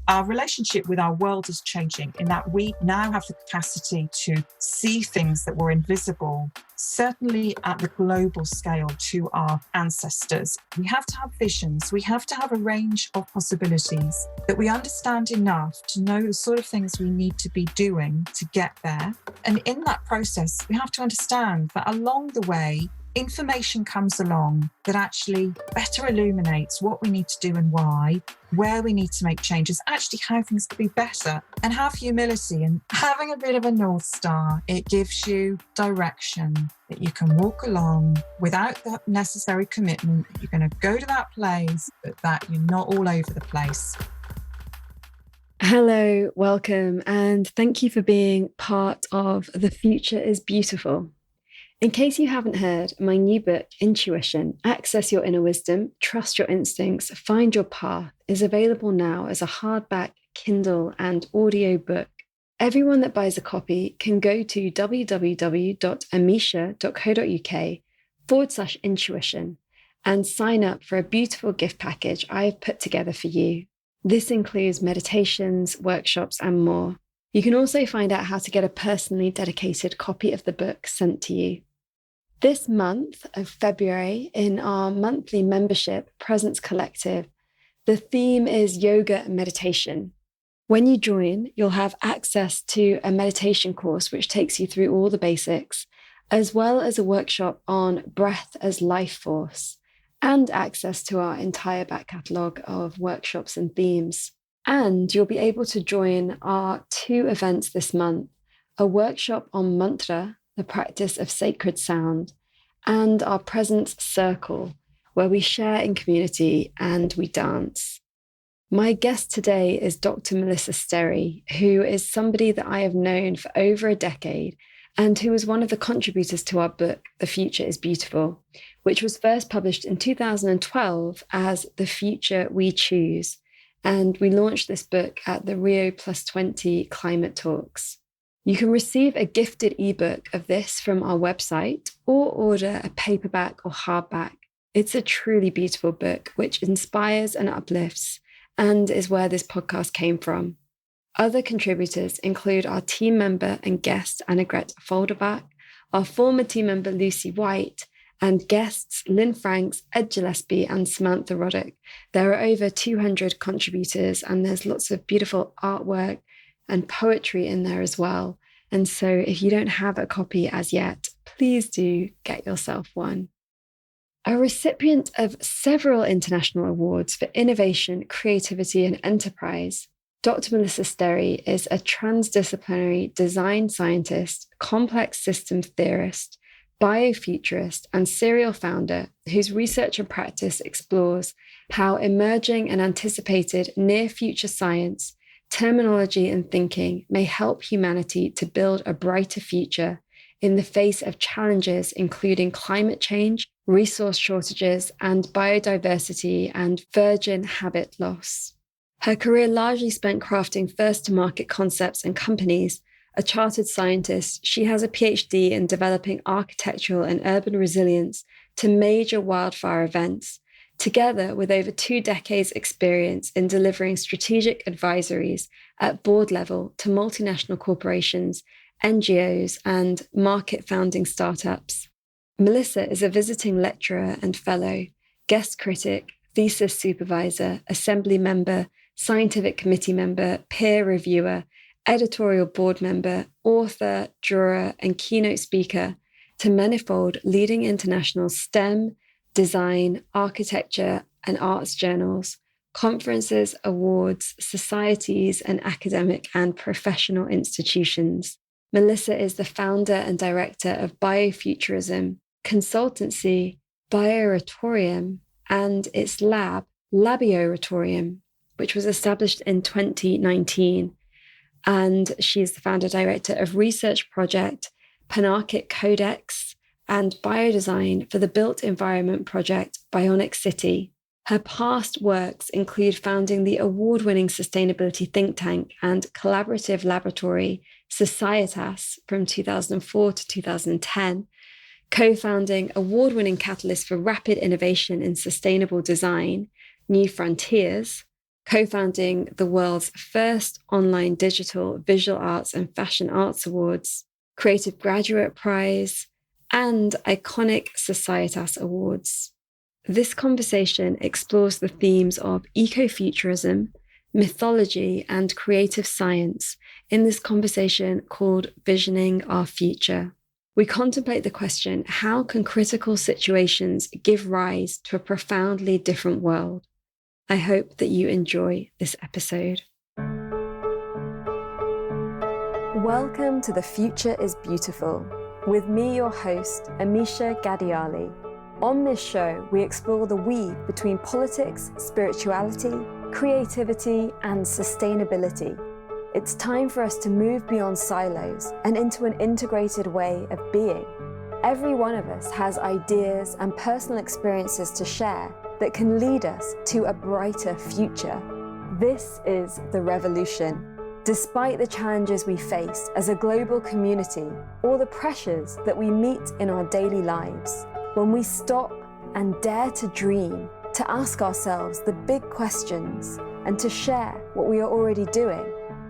Our relationship with our world is changing in that we now have the capacity to see things that were invisible, certainly at the global scale, to our ancestors. We have to have visions. We have to have a range of possibilities that we understand enough to know the sort of things we need to be doing to get there. And in that process, we have to understand that along the way, information comes along that actually better illuminates what we need to do and why, where we need to make changes, actually how things could be better, and have humility and having a bit of a North Star. It gives you direction that you can walk along without the necessary commitment that you're going to go to that place, but that you're not all over the place. Hello, welcome, and thank you for being part of The Future is Beautiful. In case you haven't heard, my new book, Intuition, Access Your Inner Wisdom, Trust Your Instincts, Find Your Path, is available now as a hardback, Kindle, and audio book. Everyone that buys a copy can go to www.amisha.co.uk/intuition and sign up for a beautiful gift package I've put together for you. This includes meditations, workshops, and more. You can also find out how to get a personally dedicated copy of the book sent to you. This month of February, in our monthly membership, Presence Collective, the theme is yoga and meditation. When you join, you'll have access to a meditation course which takes you through all the basics, as well as a workshop on breath as life force, and access to our entire back catalogue of workshops and themes. And you'll be able to join our 2 events this month, a workshop on mantra, the practice of sacred sound, and our Presence Circle, where we share in community and we dance. My guest today is Dr. Melissa Sterry, who is somebody that I have known for over a decade and who was one of the contributors to our book, The Future is Beautiful, which was first published in 2012 as The Future We Choose. And we launched this book at the Rio +20 Climate Talks. You can receive a gifted ebook of this from our website or order a paperback or hardback. It's a truly beautiful book which inspires and uplifts and is where this podcast came from. Other contributors include our team member and guest Annegret Folderbach, our former team member Lucy White, and guests Lynn Franks, Ed Gillespie, and Samantha Roddick. There are over 200 contributors, and there's lots of beautiful artwork and poetry in there as well. And so if you don't have a copy as yet, please do get yourself one. A recipient of several international awards for innovation, creativity, and enterprise, Dr. Melissa Sterry is a transdisciplinary design scientist, complex systems theorist, biofuturist, and serial founder whose research and practice explores how emerging and anticipated near-future science, terminology, and thinking may help humanity to build a brighter future in the face of challenges including climate change, resource shortages, and biodiversity and virgin habit loss. Her career largely spent crafting first-to-market concepts and companies. A chartered scientist, she has a PhD in developing architectural and urban resilience to major wildfire events, together with over 2 decades' experience in delivering strategic advisories at board level to multinational corporations, NGOs, and market-founding startups. Melissa is a visiting lecturer and fellow, guest critic, thesis supervisor, assembly member, scientific committee member, peer reviewer, editorial board member, author, juror, and keynote speaker to manifold leading international STEM, design, architecture, and arts journals, conferences, awards, societies, and academic and professional institutions. Melissa is the founder and director of Biofuturism, consultancy, Bioratorium, and its lab, Labioratorium, which was established in 2019. And she is the founder director of research project, Panarchic Codex, and biodesign for the built environment project, Bionic City. Her past works include founding the award-winning sustainability think tank and collaborative laboratory, Societas, from 2004 to 2010, co-founding award-winning catalyst for rapid innovation in sustainable design, New Frontiers, co-founding the world's first online digital visual arts and fashion arts awards, Creative Graduate Prize, and iconic Societas Awards. This conversation explores the themes of ecofuturism, mythology, and creative science in this conversation called Visioning Our Future. We contemplate the question, how can critical situations give rise to a profoundly different world? I hope that you enjoy this episode. Welcome to The Future is Beautiful, with me, your host, Amisha Gadiali. On this show, we explore the weave between politics, spirituality, creativity, and sustainability. It's time for us to move beyond silos and into an integrated way of being. Every one of us has ideas and personal experiences to share that can lead us to a brighter future. This is the revolution. Despite the challenges we face as a global community or the pressures that we meet in our daily lives, when we stop and dare to dream, to ask ourselves the big questions and to share what we are already doing,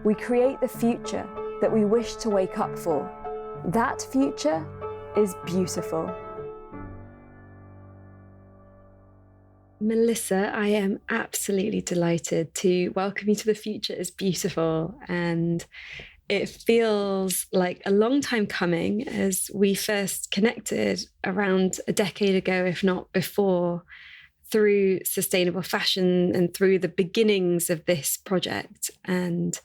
we create the future that we wish to wake up for. That future is beautiful. Melissa, I am absolutely delighted to welcome you to The Future is Beautiful. And it feels like a long time coming, as we first connected around a decade ago, if not before, through sustainable fashion and through the beginnings of this project and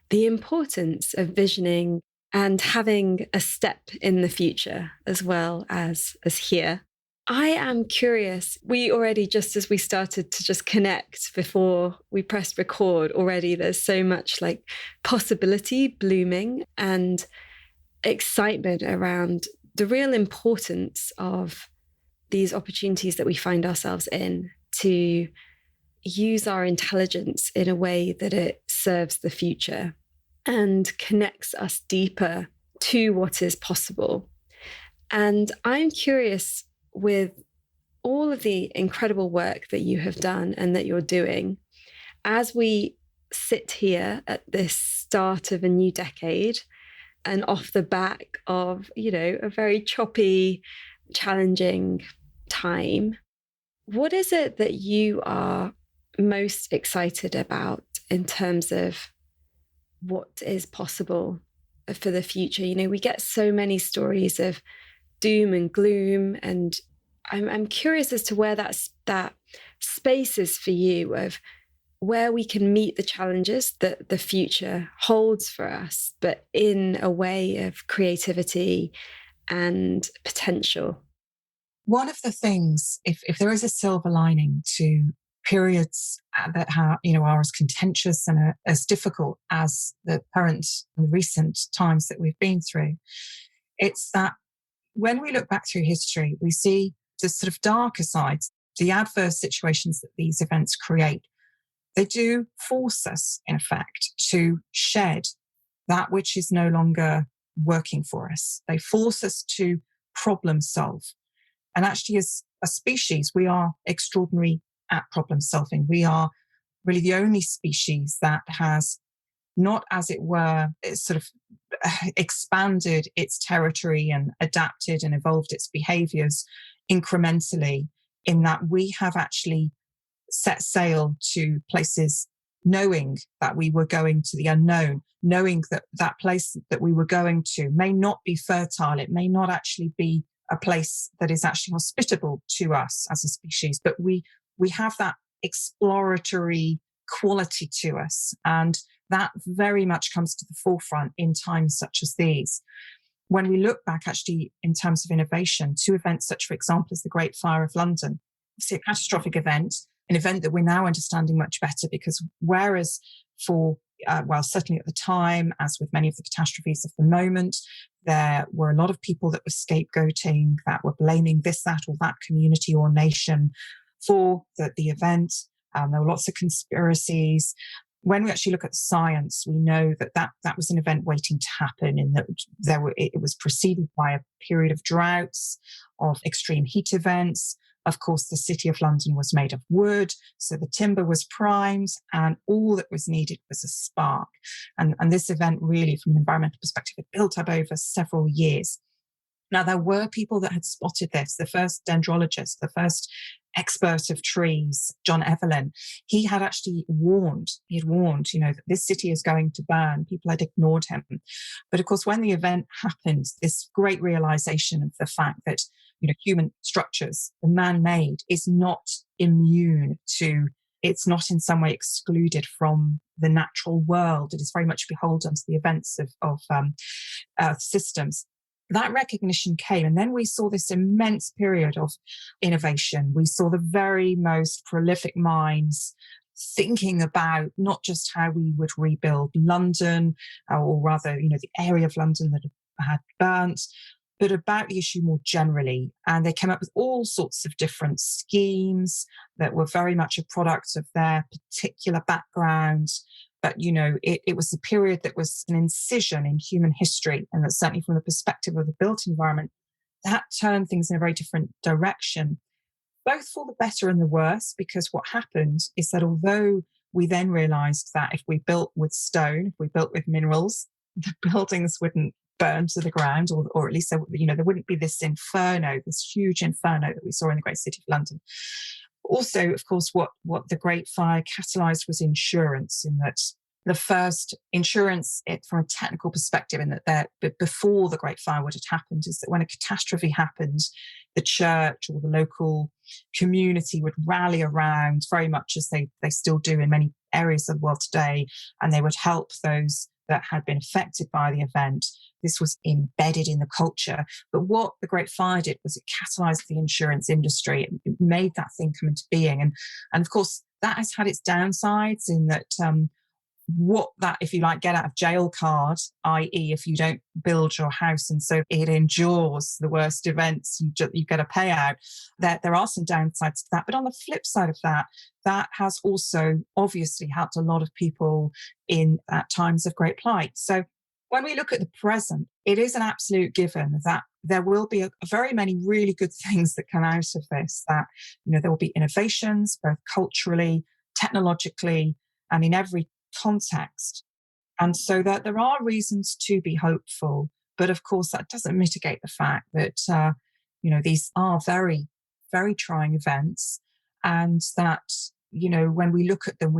the importance of visioning and having a step in the future as well as here. I am curious, we already, just as we started to just connect before we pressed record, already there's so much like possibility blooming and excitement around the real importance of these opportunities that we find ourselves in to use our intelligence in a way that it serves the future and connects us deeper to what is possible. And I'm curious, with all of the incredible work that you have done and that you're doing, as we sit here at this start of a new decade and off the back of, a very choppy, challenging time, what is it that you are most excited about in terms of what is possible for the future? We get so many stories of doom and gloom, and I'm curious as to where that space is for you, of where we can meet the challenges that the future holds for us, but in a way of creativity and potential. One of the things, if there is a silver lining to periods that are as contentious and are as difficult as the current and recent times that we've been through, it's that when we look back through history, we see the sort of darker sides, the adverse situations that these events create. They do force us, in effect, to shed that which is no longer working for us. They force us to problem solve. And actually, as a species, we are extraordinary at problem solving. We are really the only species that has not, as it were, sort of expanded its territory and adapted and evolved its behaviors incrementally, in that we have actually set sail to places knowing that we were going to the unknown, knowing that that place that we were going to may not be fertile. It may not actually be a place that is actually hospitable to us as a species, but we have that exploratory quality to us. And that very much comes to the forefront in times such as these. When we look back, actually, in terms of innovation, to events such, for example, as the Great Fire of London, obviously a catastrophic event, an event that we're now understanding much better, because whereas certainly at the time, as with many of the catastrophes of the moment, there were a lot of people that were scapegoating, that were blaming this, that, or that community or nation for the event. There were lots of conspiracies. When we actually look at the science, we know that was an event waiting to happen, in that it was preceded by a period of droughts, of extreme heat events, Of course, the City of London was made of wood, so the timber was primed, and all that was needed was a spark. And this event really, from an environmental perspective, it built up over several years. Now, there were people that had spotted this. The first dendrologist, the first expert of trees, John Evelyn, he had actually warned, that this city is going to burn. People had ignored him. But of course, when the event happened, this great realization of the fact that, human structures, the man-made, is not immune to, it's not in some way excluded from the natural world. It is very much beholden to the events of Earth systems. That recognition came, and then we saw this immense period of innovation. We saw the very most prolific minds thinking about not just how we would rebuild London, or rather, the area of London that had burnt, but about the issue more generally. And they came up with all sorts of different schemes that were very much a product of their particular background. But, it was a period that was an incision in human history. And that certainly from the perspective of the built environment, that turned things in a very different direction, both for the better and the worse, because what happened is that although we then realized that if we built with stone, if we built with minerals, the buildings wouldn't burn to the ground, or at least, there wouldn't be this inferno, this huge inferno that we saw in the great city of London. Also, of course, what the Great Fire catalyzed was insurance, in that the first insurance, from a technical perspective, in that before the Great Fire, what had happened is that when a catastrophe happened, the church or the local community would rally around, very much as they still do in many areas of the world today, and they would help those that had been affected by the event. This was embedded in the culture. But what the Great Fire did was it catalyzed the insurance industry. It made that thing come into being. And of course, that has had its downsides, in that if you like, get out of jail card, i.e. if you don't build your house and so it endures the worst events, you get a payout. There are some downsides to that. But on the flip side of that, that has also obviously helped a lot of people in times of great plight. So when we look at the present, it is an absolute given that there will be very many really good things that come out of this, that, there will be innovations, both culturally, technologically, and in every context. And so that there are reasons to be hopeful. But of course, that doesn't mitigate the fact that, these are very, very trying events. And that, when we look at them,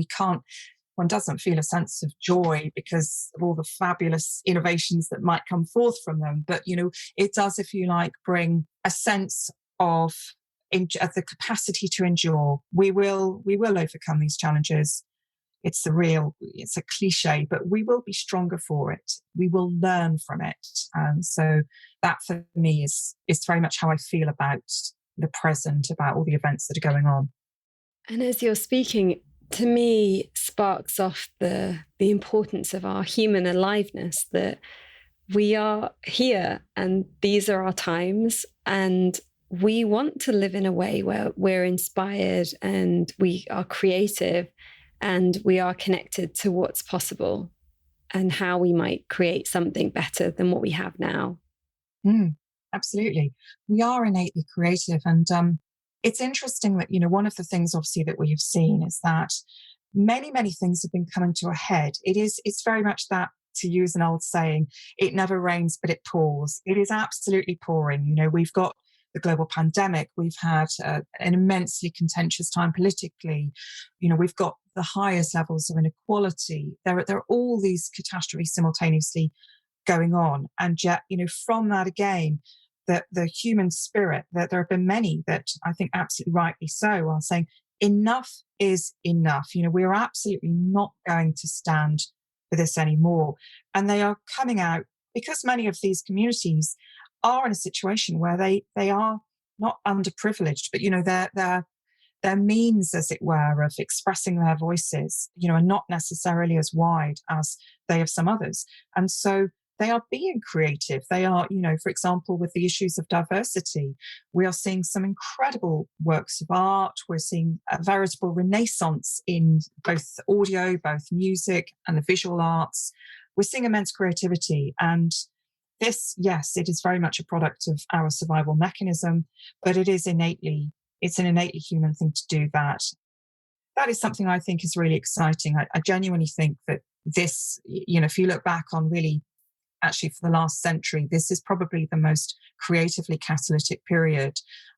one doesn't feel a sense of joy because of all the fabulous innovations that might come forth from them. But, it does, if you like, bring a sense of the capacity to endure. We will overcome these challenges. It's a cliche, but we will be stronger for it. We will learn from it. And so that for me is very much how I feel about the present, about all the events that are going on. And as you're speaking, to me, sparks off the importance of our human aliveness, that we are here and these are our times, and we want to live in a way where we're inspired and we are creative and we are connected to what's possible and how we might create something better than what we have now. Absolutely. We are innately creative. And it's interesting that, one of the things obviously that we have seen is that many, many things have been coming to a head. It's very much that, to use an old saying, it never rains, but it pours. It is absolutely pouring. We've got the global pandemic. We've had an immensely contentious time politically. We've got the highest levels of inequality. There are all these catastrophes simultaneously going on. And yet, from that again, the human spirit, that there have been many that I think absolutely rightly so are saying enough is enough. We're absolutely not going to stand for this anymore. And they are coming out because many of these communities are in a situation where they are not underprivileged, but, their means, as it were, of expressing their voices, are not necessarily as wide as they of some others. And so they are being creative. They are, for example, with the issues of diversity, we are seeing some incredible works of art. We're seeing a veritable renaissance in both audio, both music and the visual arts. We're seeing immense creativity. And this, yes, it is very much a product of our survival mechanism, but it is innately It's an innately human thing to do that. That is something I think is really exciting. I genuinely think that this, if you look back on really, actually for the last century, this is probably the most creatively catalytic period,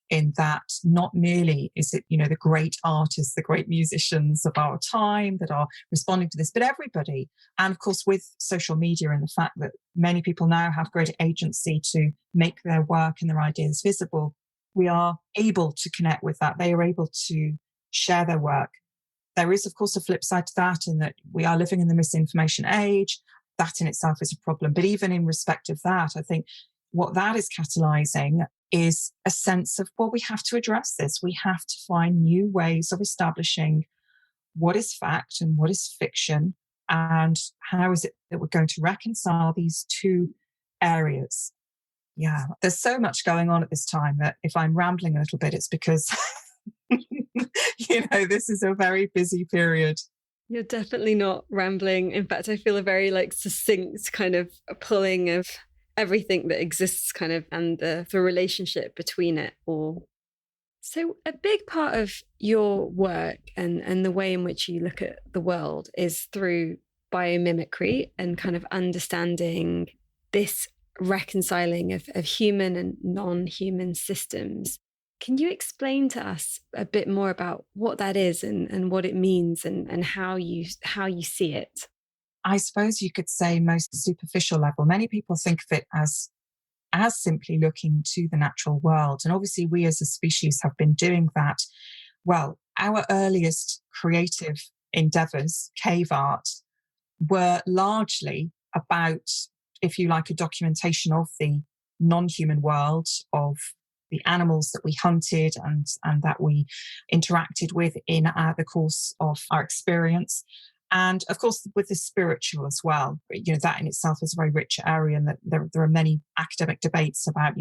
in that not merely is it, the great artists, the great musicians of our time that are responding to this, but everybody. And of course, with social media and the fact that many people now have greater agency to make their work and their ideas visible, we are able to connect with that. They are able to share their work. There is, of course, a flip side to that, in that we are living in the misinformation age. That in itself is a problem. But even in respect of that, I think what that is catalyzing is a sense of, well, we have to address this. We have to find new ways of establishing what is fact and what is fiction, and how is it that we're going to reconcile these two areas. Yeah, there's so much going on at this time that if I'm rambling a little bit, it's because, this is a very busy period. You're definitely not rambling. In fact, I feel a very succinct kind of pulling of everything that exists kind of, and the relationship between it all. So a big part of your work and the way in which you look at the world is through biomimicry and kind of understanding this reconciling of human and non-human systems. Can you explain to us a bit more about what that is and what it means and how you see it? I suppose you could say most superficial level. Many people think of it as simply looking to the natural world. And obviously we as a species have been doing that. Well, our earliest creative endeavors, cave art, were largely about, if you like, a documentation of the non-human world, of the animals that we hunted and that we interacted with in the course of our experience. And of course, with the spiritual as well, that in itself is a very rich area, and that there are many academic debates about,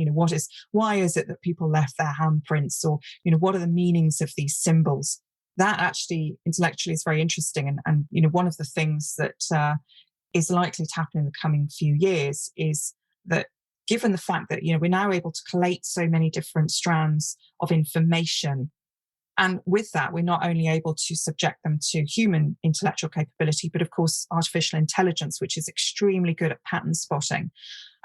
why is it that people left their handprints, or, what are the meanings of these symbols? That actually intellectually is very interesting. And one of the things that is likely to happen in the coming few years is that, given the fact that, we're now able to collate so many different strands of information, and with that, we're not only able to subject them to human intellectual capability, but of course, artificial intelligence, which is extremely good at pattern spotting.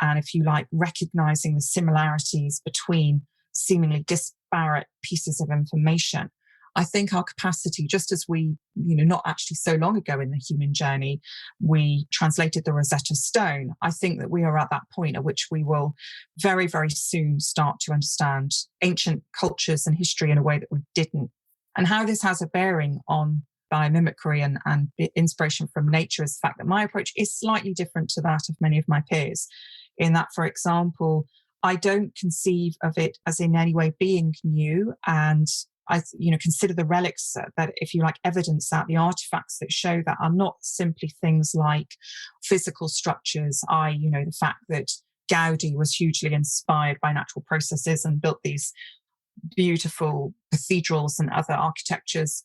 And if you like, recognizing the similarities between seemingly disparate pieces of information. I think our capacity, just as we, not actually so long ago in the human journey, we translated the Rosetta Stone, I think that we are at that point at which we will very, very soon start to understand ancient cultures and history in a way that we didn't. And how this has a bearing on biomimicry and inspiration from nature is the fact that my approach is slightly different to that of many of my peers, in that, for example, I don't conceive of it as in any way being new, and I, consider the relics that, if you like, evidence that, the artifacts that show that, are not simply things like physical structures, the fact that Gaudi was hugely inspired by natural processes and built these beautiful cathedrals and other architectures,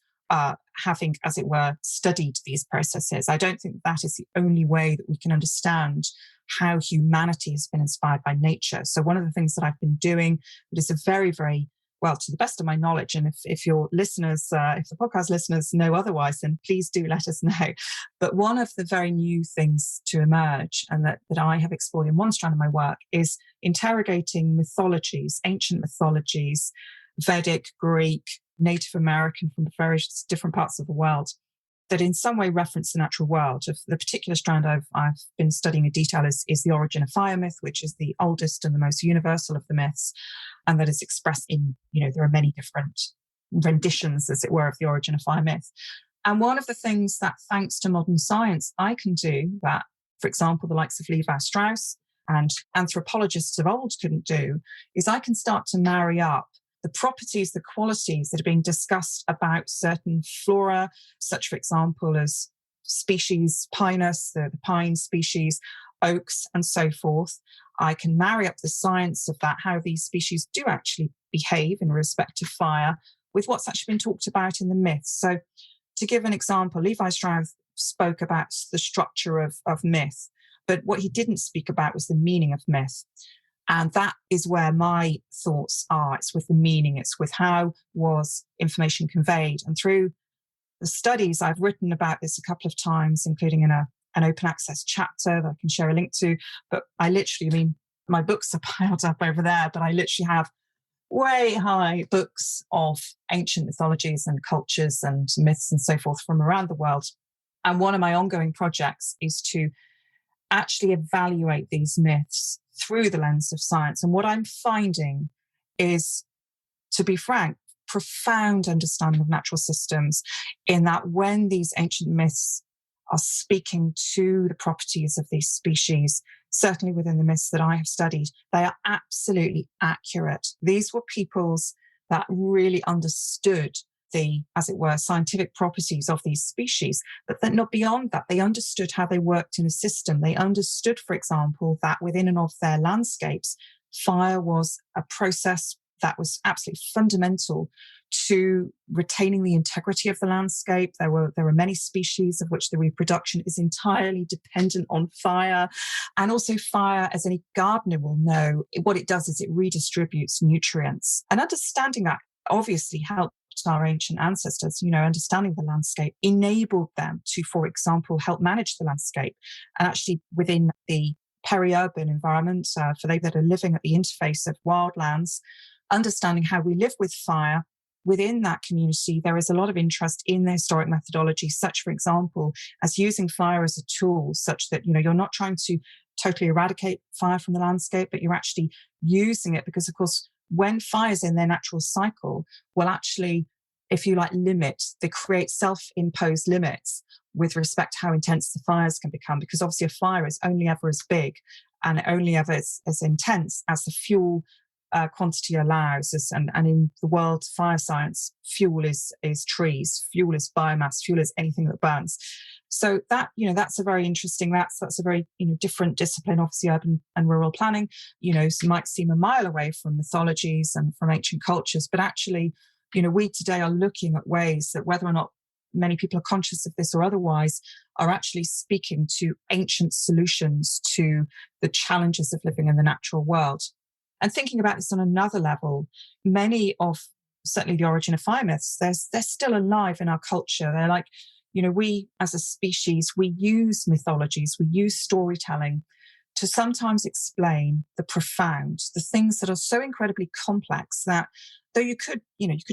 having, as it were, studied these processes. I don't think that is the only way that we can understand how humanity has been inspired by nature. So one of the things that I've been doing, that is a very, very, well, to the best of my knowledge, and if your listeners, if the podcast listeners know otherwise, then please do let us know. But one of the very new things to emerge, and that I have explored in one strand of my work, is interrogating mythologies, ancient mythologies, Vedic, Greek, Native American, from various different parts of the world, that in some way reference the natural world. The particular strand I've been studying in detail is the origin of fire myth, which is the oldest and the most universal of the myths, and that is expressed in, there are many different renditions, as it were, of the origin of fire myth. And one of the things that, thanks to modern science, I can do that, for example, the likes of Levi Strauss and anthropologists of old couldn't do, is I can start to marry up the properties, the qualities that are being discussed about certain flora, such, for example, as species Pinus, the pine species, oaks, and so forth. I can marry up the science of that, how these species do actually behave in respect to fire, with what's actually been talked about in the myths. So, to give an example, Levi Strauss spoke about the structure of myth, but what he didn't speak about was the meaning of myth. And that is where my thoughts are. It's with the meaning, it's with how was information conveyed. And through the studies, I've written about this a couple of times, including in an open access chapter that I can share a link to. But my books are piled up over there, but I literally have way high books of ancient mythologies and cultures and myths and so forth from around the world. And one of my ongoing projects is to actually evaluate these myths through the lens of science. And what I'm finding is, to be frank, profound understanding of natural systems, in that when these ancient myths are speaking to the properties of these species, certainly within the myths that I have studied, they are absolutely accurate. These were peoples that really understood the, as it were, scientific properties of these species, but then not beyond that. They understood how they worked in a system. They understood, for example, that within and of their landscapes, fire was a process that was absolutely fundamental to retaining the integrity of the landscape. There were many species of which the reproduction is entirely dependent on fire. And also fire, as any gardener will know, what it does is it redistributes nutrients. And understanding that obviously helped our ancient ancestors, understanding the landscape enabled them to, for example, help manage the landscape. And actually within the peri-urban environment, for those that are living at the interface of wildlands, understanding how we live with fire within that community, there is a lot of interest in the historic methodology, such, for example, as using fire as a tool, such that, you're not trying to totally eradicate fire from the landscape, but you're actually using it because, of course, when fires in their natural cycle will actually, if you like, they create self-imposed limits with respect to how intense the fires can become, because obviously a fire is only ever as big and only ever as intense as the fuel quantity allows. And in the world fire science, fuel is trees, fuel is biomass, fuel is anything that burns. So that, that's a very interesting, that's a very, different discipline, obviously urban and rural planning, might seem a mile away from mythologies and from ancient cultures, but actually, we today are looking at ways that, whether or not many people are conscious of this or otherwise, are actually speaking to ancient solutions to the challenges of living in the natural world. And thinking about this on another level, many of, certainly the origin of fire myths, they're still alive in our culture. They're like, we as a species, we use mythologies, we use storytelling to sometimes explain the profound, the things that are so incredibly complex that, though you could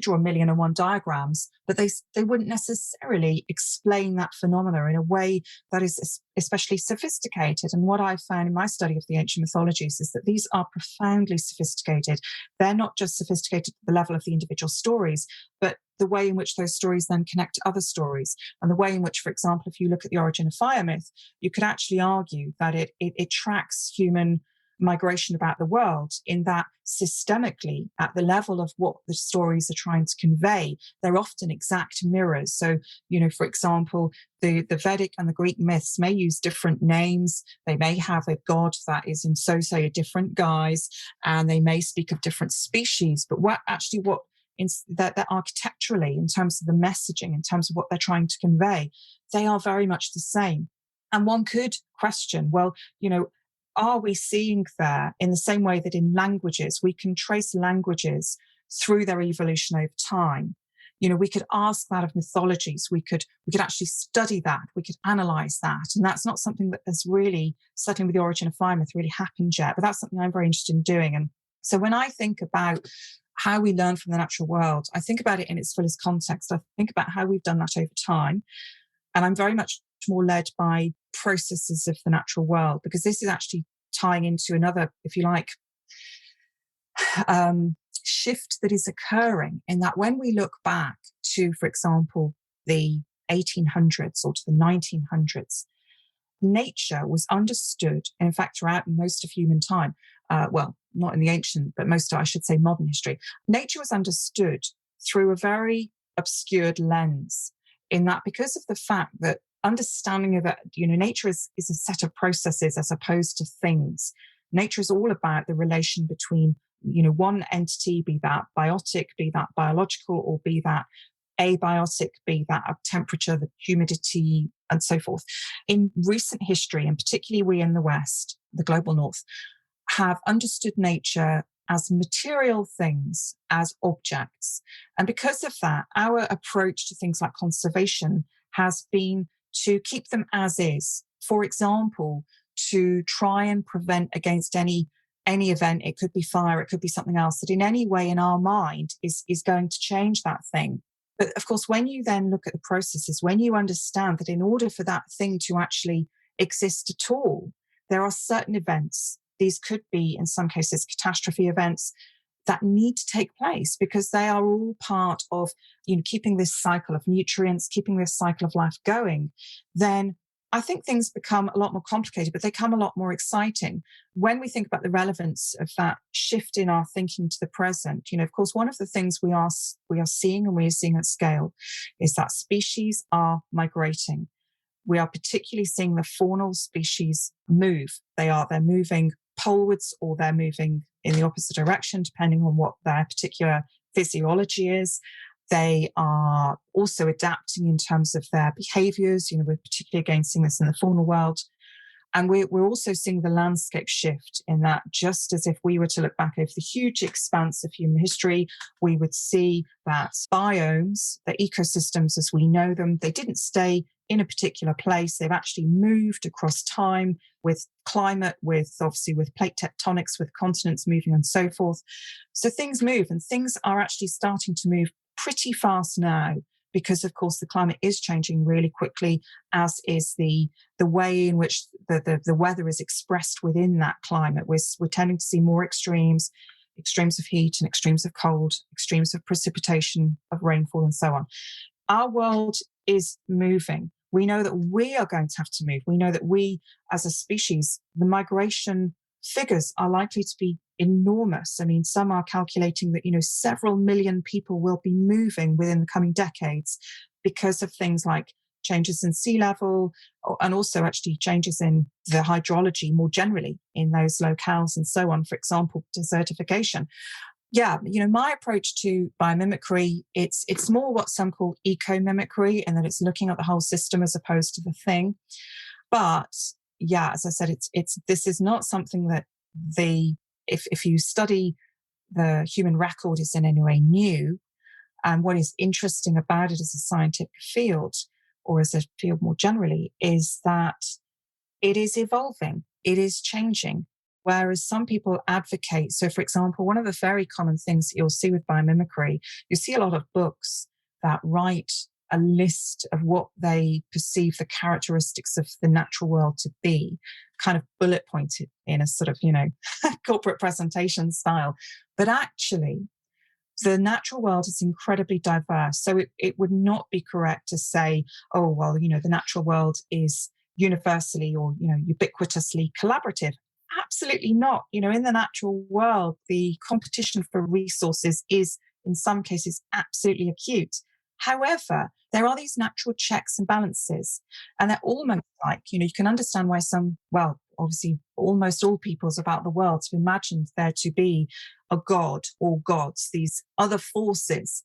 draw 1,000,001 diagrams, but they wouldn't necessarily explain that phenomena in a way that is especially sophisticated. And what I've found in my study of the ancient mythologies is that these are profoundly sophisticated. They're not just sophisticated at the level of the individual stories, but the way in which those stories then connect to other stories. And the way in which, for example, if you look at the origin of fire myth, you could actually argue that it tracks human migration about the world, in that systemically, at the level of what the stories are trying to convey, they're often exact mirrors. So, for example, the Vedic and the Greek myths may use different names. They may have a god that is in, so say, a different guise, and they may speak of different species. But that architecturally, in terms of the messaging, in terms of what they're trying to convey, they are very much the same. And one could question, well, are we seeing there, in the same way that in languages, we can trace languages through their evolution over time? We could ask that of mythologies. We could actually study that. We could analyze that. And that's not something that has really, certainly with the origin of fire myth, really happened yet. But that's something I'm very interested in doing. And so when I think about how we learn from the natural world, I think about it in its fullest context. I think about how we've done that over time. And I'm very much more led by processes of the natural world, because this is actually tying into another, if you like, shift that is occurring, in that when we look back to, for example, the 1800s or to the 1900s, nature was understood, and in fact, throughout most of human time, well, not in the ancient, but most of, I should say, modern history, nature was understood through a very obscured lens, in that because of the fact that understanding of that, nature is a set of processes as opposed to things. Nature is all about the relation between, one entity, be that biotic, be that biological, or be that abiotic, be that of temperature, the humidity, and so forth. In recent history, and particularly we in the West, the global North, have understood nature as material things, as objects. And because of that, our approach to things like conservation has been to keep them as is. For example, to try and prevent against any event, it could be fire, it could be something else, that in any way in our mind is going to change that thing. But of course, when you then look at the processes, when you understand that in order for that thing to actually exist at all, there are certain events. These could be, in some cases, catastrophe events that need to take place because they are all part of, keeping this cycle of nutrients, keeping this cycle of life going. Then I think things become a lot more complicated, but they become a lot more exciting. When we think about the relevance of that shift in our thinking to the present, of course, one of the things we are seeing, and we are seeing at scale, is that species are migrating. We are particularly seeing the faunal species move. They're moving polewards, or they're moving in the opposite direction, depending on what their particular physiology is. They are also adapting in terms of their behaviors. We're particularly again seeing this in the faunal world. And we're also seeing the landscape shift in that, just as if we were to look back over the huge expanse of human history, we would see that biomes, the ecosystems as we know them, they didn't stay in a particular place. They've actually moved across time with climate, with plate tectonics, with continents moving and so forth. So things move, and things are actually starting to move pretty fast now, because of course the climate is changing really quickly, as is the way in which the weather is expressed within that climate. We're tending to see more extremes of heat and extremes of cold, extremes of precipitation, of rainfall, and so on. Our world is moving. We know that we are going to have to move. We know that we, as a species, the migration figures are likely to be enormous. I mean, some are calculating that, several million people will be moving within the coming decades because of things like changes in sea level, and also actually changes in the hydrology more generally in those locales and so on. For example, desertification. Yeah, my approach to biomimicry, it's more what some call eco-mimicry, and that it's looking at the whole system as opposed to the thing. But yeah, as I said, this is not something that if you study the human record is in any way new. And what is interesting about it as a scientific field, or as a field more generally, is that it is evolving, it is changing. Whereas some people advocate, so for example, one of the very common things that you'll see with biomimicry, you see a lot of books that write a list of what they perceive the characteristics of the natural world to be, kind of bullet pointed in a sort of, corporate presentation style. But actually, the natural world is incredibly diverse. So it would not be correct to say, oh, well, the natural world is universally or, ubiquitously collaborative. Absolutely not. In the natural world, the competition for resources is, in some cases, absolutely acute. However, there are these natural checks and balances, and they're almost like, you can understand why obviously almost all peoples about the world have imagined there to be a god or gods, these other forces.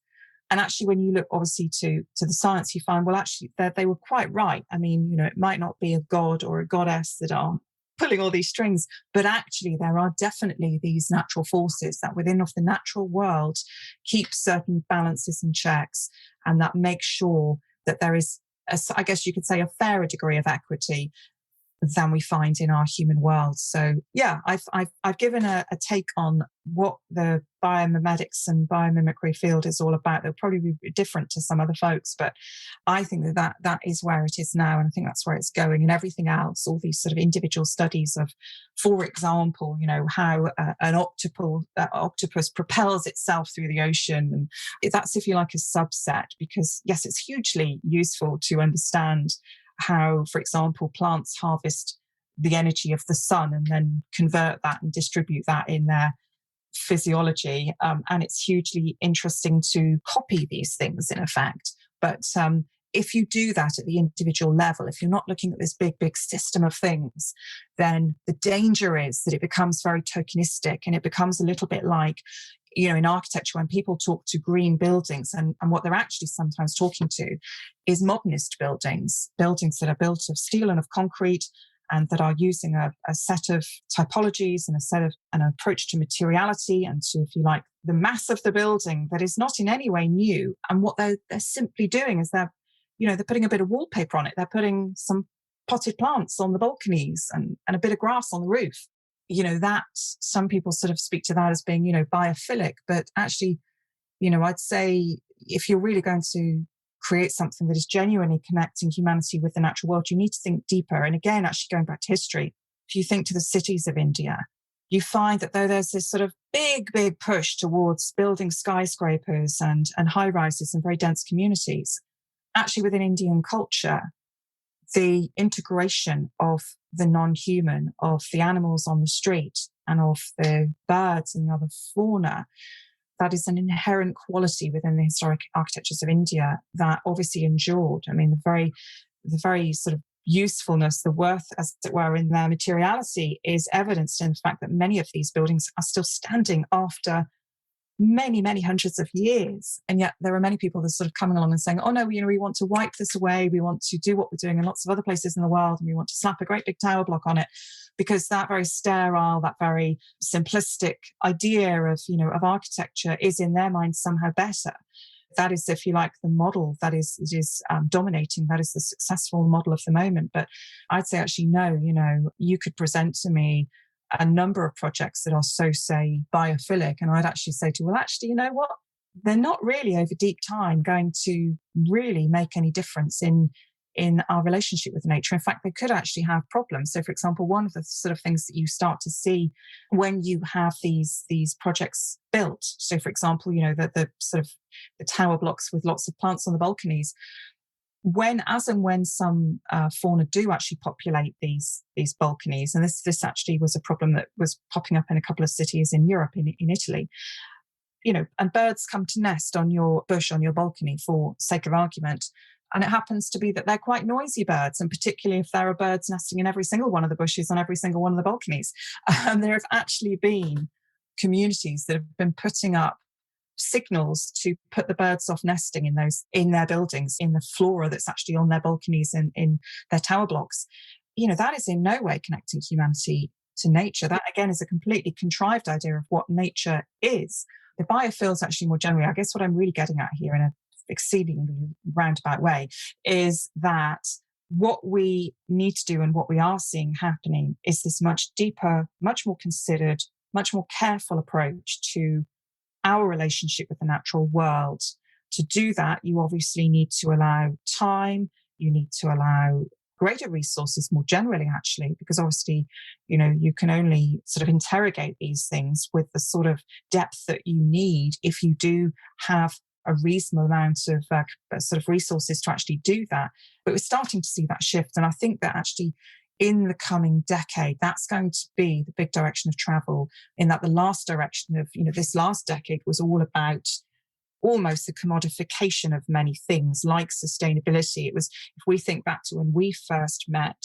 And actually, when you look obviously to the science, you find, well, actually, they were quite right. I mean, it might not be a god or a goddess that are pulling all these strings, but actually there are definitely these natural forces that within of the natural world keep certain balances and checks, and that make sure that there is, I guess you could say, a fairer degree of equity than we find in our human world. So yeah, I've given a take on what the biomimetics and biomimicry field is all about. They'll probably be different to some other folks, but I think that is where it is now, and I think that's where it's going. And everything else, all these sort of individual studies of, for example, how an octopus propels itself through the ocean, and that's, if you like, a subset, because yes, it's hugely useful to understand how, for example, plants harvest the energy of the sun and then convert that and distribute that in their physiology. And it's hugely interesting to copy these things, in effect. But if you do that at the individual level, if you're not looking at this big system of things, then the danger is that it becomes very tokenistic, and it becomes a little bit like, in architecture, when people talk to green buildings, and what they're actually sometimes talking to is modernist buildings that are built of steel and of concrete, and that are using a set of typologies and an approach to materiality and to, if you like, the mass of the building that is not in any way new. And what they're simply doing is they're putting a bit of wallpaper on it. They're putting some potted plants on the balconies and a bit of grass on the roof. That some people sort of speak to that as being, biophilic, but actually, I'd say if you're really going to create something that is genuinely connecting humanity with the natural world, you need to think deeper. And again, actually going back to history, if you think to the cities of India, you find that though there's this sort of big push towards building skyscrapers and high rises and very dense communities, actually within Indian culture, the integration of the non-human, of the animals on the street and of the birds and the other fauna, that is an inherent quality within the historic architectures of India that obviously endured. I mean, the very sort of usefulness, the worth, as it were, in their materiality is evidenced in the fact that many of these buildings are still standing after many hundreds of years. And yet there are many people that are sort of coming along and saying, oh no, we want to wipe this away. We want to do what we're doing in lots of other places in the world. And we want to slap a great big tower block on it, because that very sterile, that very simplistic idea of architecture is in their mind somehow better. That is, if you like, the model that is dominating. That is the successful model of the moment. But I'd say actually, no, you could present to me a number of projects that are so, say, biophilic. And I'd actually say to, well, actually, you know what? They're not really over deep time going to really make any difference in our relationship with nature. In fact, they could actually have problems. So, for example, one of the sort of things that you start to see when you have these projects built. So, for example, the sort of the tower blocks with lots of plants on the balconies. When some fauna do actually populate these balconies, and this actually was a problem that was popping up in a couple of cities in Europe, in Italy, and birds come to nest on your bush, on your balcony, for sake of argument. And it happens to be that they're quite noisy birds, and particularly if there are birds nesting in every single one of the bushes on every single one of the balconies. There have actually been communities that have been putting up signals to put the birds off nesting in their buildings, in the flora that's actually on their balconies and in their tower blocks. That is in no way connecting humanity to nature. That again is a completely contrived idea of what nature is. The biophils actually more generally, I guess what I'm really getting at here in an exceedingly roundabout way, is that what we need to do and what we are seeing happening is this much deeper, much more considered, much more careful approach to our relationship with the natural world. To do that, you obviously need to allow time, you need to allow greater resources more generally, actually, because obviously, you can only sort of interrogate these things with the sort of depth that you need if you do have a reasonable amount of sort of resources to actually do that. But we're starting to see that shift. And I think that actually in the coming decade, that's going to be the big direction of travel, in that the last direction of, this last decade was all about almost the commodification of many things like sustainability. It was, if we think back to when we first met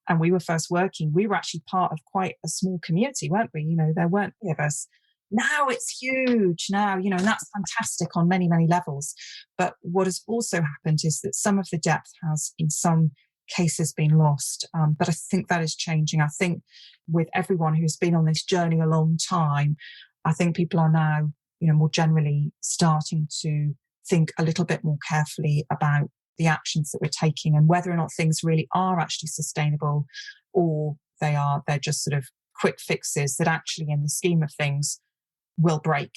and we were first working, we were actually part of quite a small community, weren't we? There weren't many of us. Now it's huge now, and that's fantastic on many, many levels. But what has also happened is that some of the depth has, in some cases, been lost. But I think that is changing. I think with everyone who's been on this journey a long time, I think people are now, more generally starting to think a little bit more carefully about the actions that we're taking and whether or not things really are actually sustainable, or they're just sort of quick fixes that actually, in the scheme of things, will break.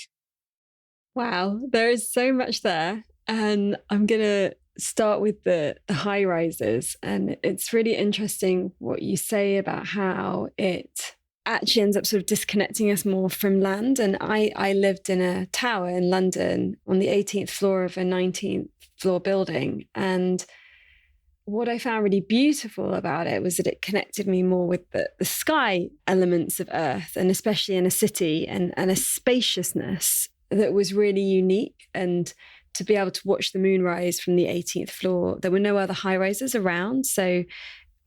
Wow, there is so much there. And I'm going to start with the high rises. And it's really interesting what you say about how it actually ends up sort of disconnecting us more from land. And I lived in a tower in London on the 18th floor of a 19th floor building. And what I found really beautiful about it was that it connected me more with the sky elements of Earth, and especially in a city, and a spaciousness that was really unique. And to be able to watch the moon rise from the 18th floor, there were no other high rises around. So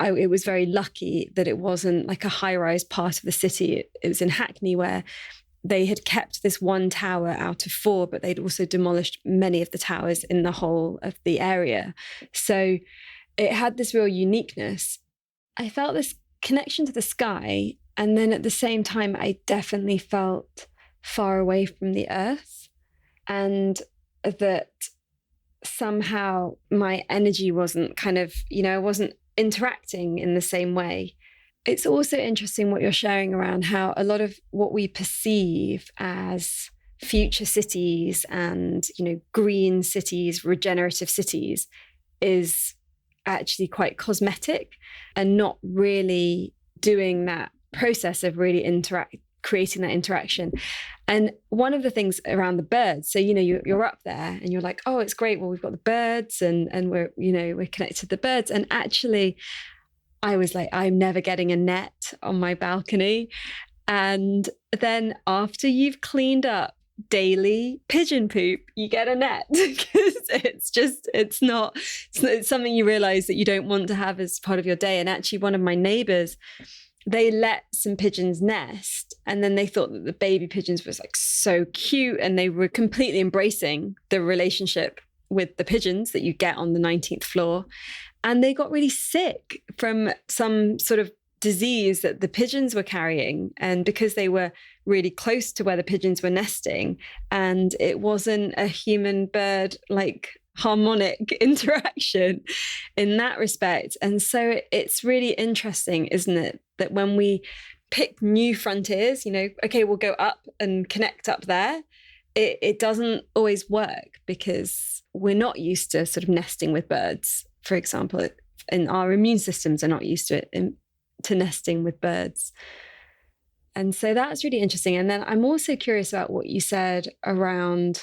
it was very lucky that it wasn't like a high rise part of the city. It was in Hackney, where they had kept this one tower out of 4, but they'd also demolished many of the towers in the whole of the area. So it had this real uniqueness. I felt this connection to the sky. And then at the same time, I definitely felt far away from the earth, and that somehow my energy wasn't kind of, I wasn't interacting in the same way. It's also interesting what you're sharing around how a lot of what we perceive as future cities and, green cities, regenerative cities is actually quite cosmetic and not really doing that process of really creating that interaction. And one of the things around the birds, so, you're up there and you're like, oh, it's great. Well, we've got the birds and we're connected to the birds. And actually, I was like, I'm never getting a net on my balcony. And then after you've cleaned up daily pigeon poop, you get a net, because it's something you realize that you don't want to have as part of your day. And actually, one of my neighbors, they let some pigeons nest, and then they thought that the baby pigeons was like so cute, and they were completely embracing the relationship with the pigeons that you get on the 19th floor. And they got really sick from some sort of disease that the pigeons were carrying, and because they were really close to where the pigeons were nesting, and it wasn't a human bird like harmonic interaction in that respect. And so it's really interesting, isn't it, that when we pick new frontiers, okay, we'll go up and connect up there, it doesn't always work, because we're not used to sort of nesting with birds, for example, and our immune systems are not used to nesting with birds. And so that's really interesting. And then I'm also curious about what you said around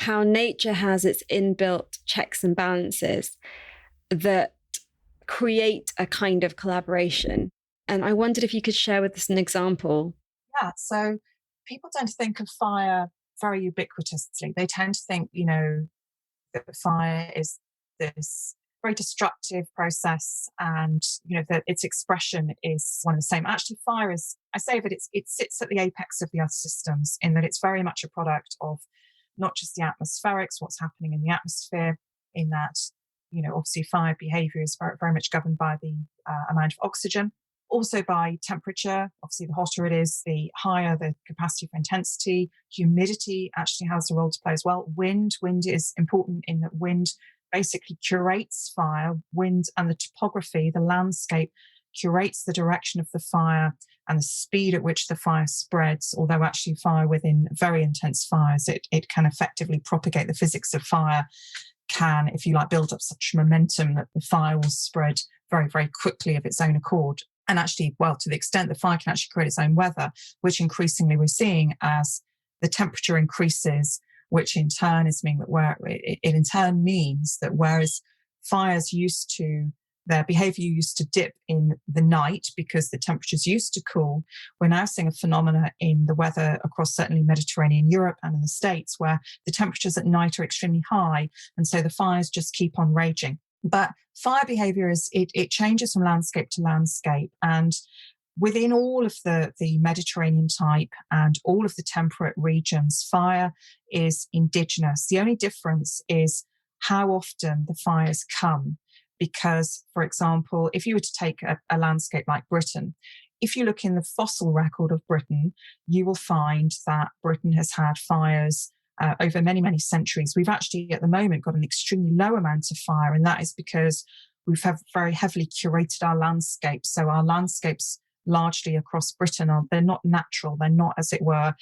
how nature has its inbuilt checks and balances that create a kind of collaboration. And I wondered if you could share with us an example. Yeah, so people tend to think of fire very ubiquitously. They tend to think, that fire is this very destructive process, and that its expression is one and the same. Actually, fire is, I say that it sits at the apex of the earth systems, in that it's very much a product of not just the atmospherics, what's happening in the atmosphere, in that obviously fire behavior is very, very much governed by the amount of oxygen, also by temperature. Obviously, the hotter it is, the higher the capacity for intensity. Humidity actually has a role to play as well. Wind is important, in that wind basically curates fire. Wind and the topography, the landscape, curates the direction of the fire and the speed at which the fire spreads. Although actually fire within very intense fires, it can effectively propagate. The physics of fire can, if you like, build up such momentum that the fire will spread very, very quickly of its own accord. And actually, well, to the extent that fire can actually create its own weather, which increasingly we're seeing as the temperature increases, which in turn is meaning that it in turn means that whereas fires their behavior used to dip in the night because the temperatures used to cool, we're now seeing a phenomena in the weather across certainly Mediterranean Europe and in the States, where the temperatures at night are extremely high, and so the fires just keep on raging. But fire behavior it changes from landscape to landscape, and within all of the Mediterranean type and all of the temperate regions, fire is indigenous. The only difference is how often the fires come. Because, for example, if you were to take a landscape like Britain, if you look in the fossil record of Britain, you will find that Britain has had fires over many, many centuries. We've actually, at the moment, got an extremely low amount of fire, and that is because we've very heavily curated our landscapes. So our landscapes largely across Britain they're not natural. They're not, as it were,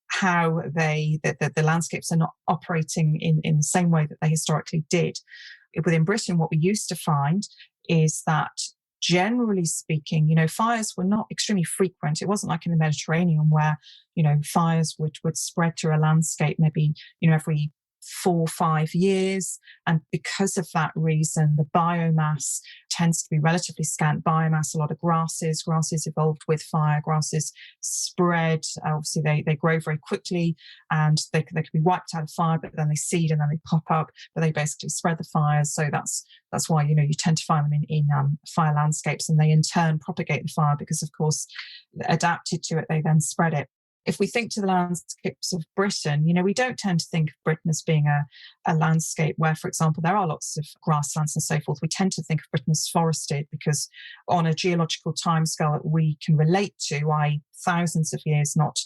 how the landscapes are not operating in the same way that they historically did. Within Britain, what we used to find is that, generally speaking, fires were not extremely frequent. It wasn't like in the Mediterranean where, fires would spread through a landscape maybe, every 4 or 5 years. And because of that reason, the biomass tends to be relatively scant biomass. A lot of grasses evolved with fire. Grasses spread. Obviously, they grow very quickly, and they can be wiped out of fire, but then they seed and then they pop up, but they basically spread the fires. So that's why, you tend to find them in fire landscapes, and they in turn propagate the fire because, of course, adapted to it, they then spread it. if we think to the landscapes of Britain, we don't tend to think of Britain as being a landscape where, for example, there are lots of grasslands and so forth. We tend to think of Britain as forested because on a geological timescale that we can relate to, i.e. thousands of years, not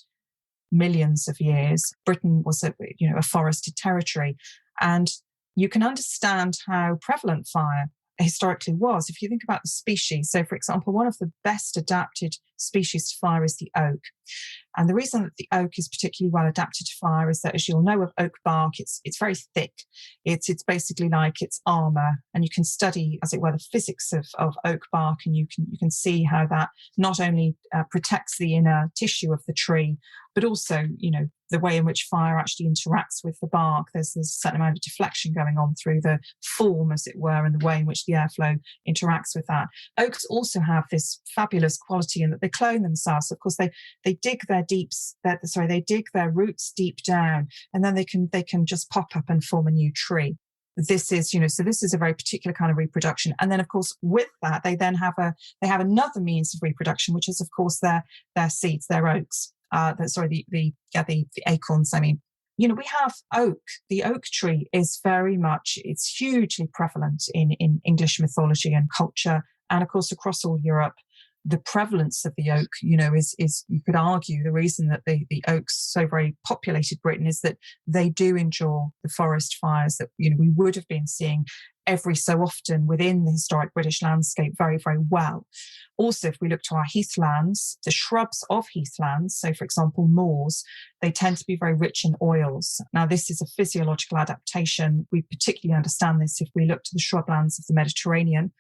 millions of years, Britain was a forested territory. And you can understand how prevalent fire historically was if you think about the species. So, for example, one of the best adapted species to fire is the oak. And the reason that the oak is particularly well adapted to fire is that, as you'll know, of oak bark, it's very thick. It's basically like it's armor, and you can study, as it were, the physics of oak bark, and you can see how that not only protects the inner tissue of the tree, but also, the way in which fire actually interacts with the bark. There's a certain amount of deflection going on through the form, as it were, and the way in which the airflow interacts with that. Oaks also have this fabulous quality in that they clone themselves. Of course, they dig they dig their roots deep down, and then they can just pop up and form a new tree. This is, so this is a very particular kind of reproduction. And then, of course, with that, they have another means of reproduction, which is, of course, their seeds, their oaks. The acorns. I mean, we have oak. The oak tree is it's hugely prevalent in English mythology and culture, and of course across all Europe. The prevalence of the oak, is you could argue the reason that the oaks so very populated Britain is that they do endure the forest fires that we would have been seeing every so often within the historic British landscape very, very well. Also, if we look to our heathlands, the shrubs of heathlands, so for example, moors, they tend to be very rich in oils. Now, this is a physiological adaptation. We particularly understand this if we look to the shrublands of the Mediterranean.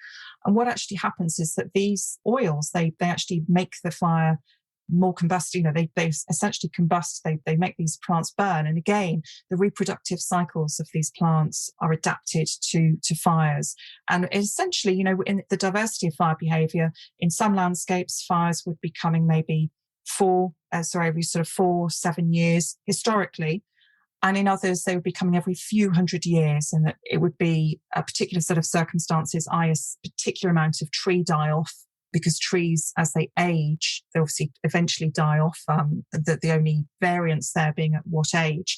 And what actually happens is that these oils, they actually make the fire more combust, they essentially combust, they make these plants burn. And again, the reproductive cycles of these plants are adapted to fires. And essentially, in the diversity of fire behavior, in some landscapes, fires would be coming maybe every sort of 4-7 years historically. And in others, they would be coming every few hundred years, and that it would be a particular set of circumstances, a particular amount of tree die off, because trees, as they age, they obviously eventually die off, the only variance there being at what age.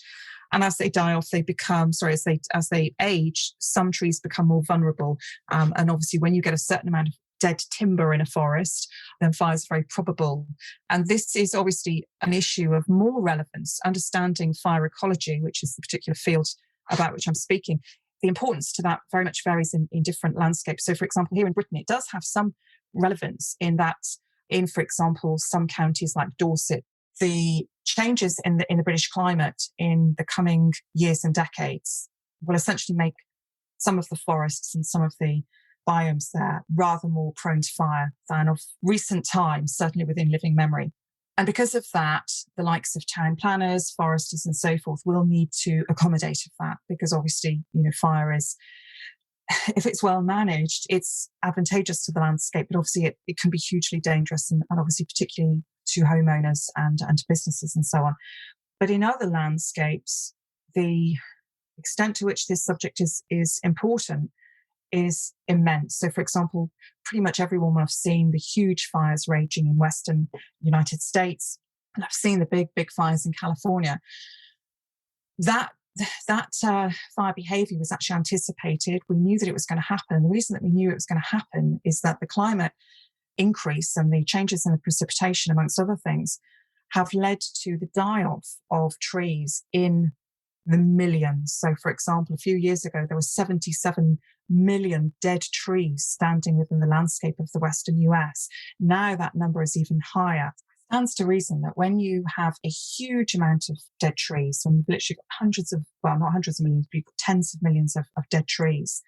And as they die off, as they age, some trees become more vulnerable. And obviously, when you get a certain amount of dead timber in a forest, then fire is very probable. And this is obviously an issue of more relevance. Understanding fire ecology, which is the particular field about which I'm speaking, the importance to that very much varies in different landscapes. So, for example, here in Britain, it does have some relevance in that, for example, some counties like Dorset, the changes in the British climate in the coming years and decades will essentially make some of the forests and some of the biomes there rather more prone to fire than of recent times, certainly within living memory. And because of that, the likes of town planners, foresters, and so forth will need to accommodate that, because obviously, fire is, if it's well managed, it's advantageous to the landscape, but obviously it can be hugely dangerous, and obviously particularly to homeowners and to businesses and so on. But in other landscapes, the extent to which this subject is important is immense. So, for example, pretty much everyone will have seen the huge fires raging in Western United States, and I've seen the big fires in California. That fire behavior was actually anticipated. We knew that it was going to happen. And the reason that we knew it was going to happen is that the climate increase and the changes in the precipitation, amongst other things, have led to the die-off of trees in the millions. So, for example, a few years ago, there were 77 million dead trees standing within the landscape of the Western US. Now that number is even higher. It stands to reason that when you have a huge amount of dead trees, when you've literally got not hundreds of millions, but you've got tens of millions of dead trees,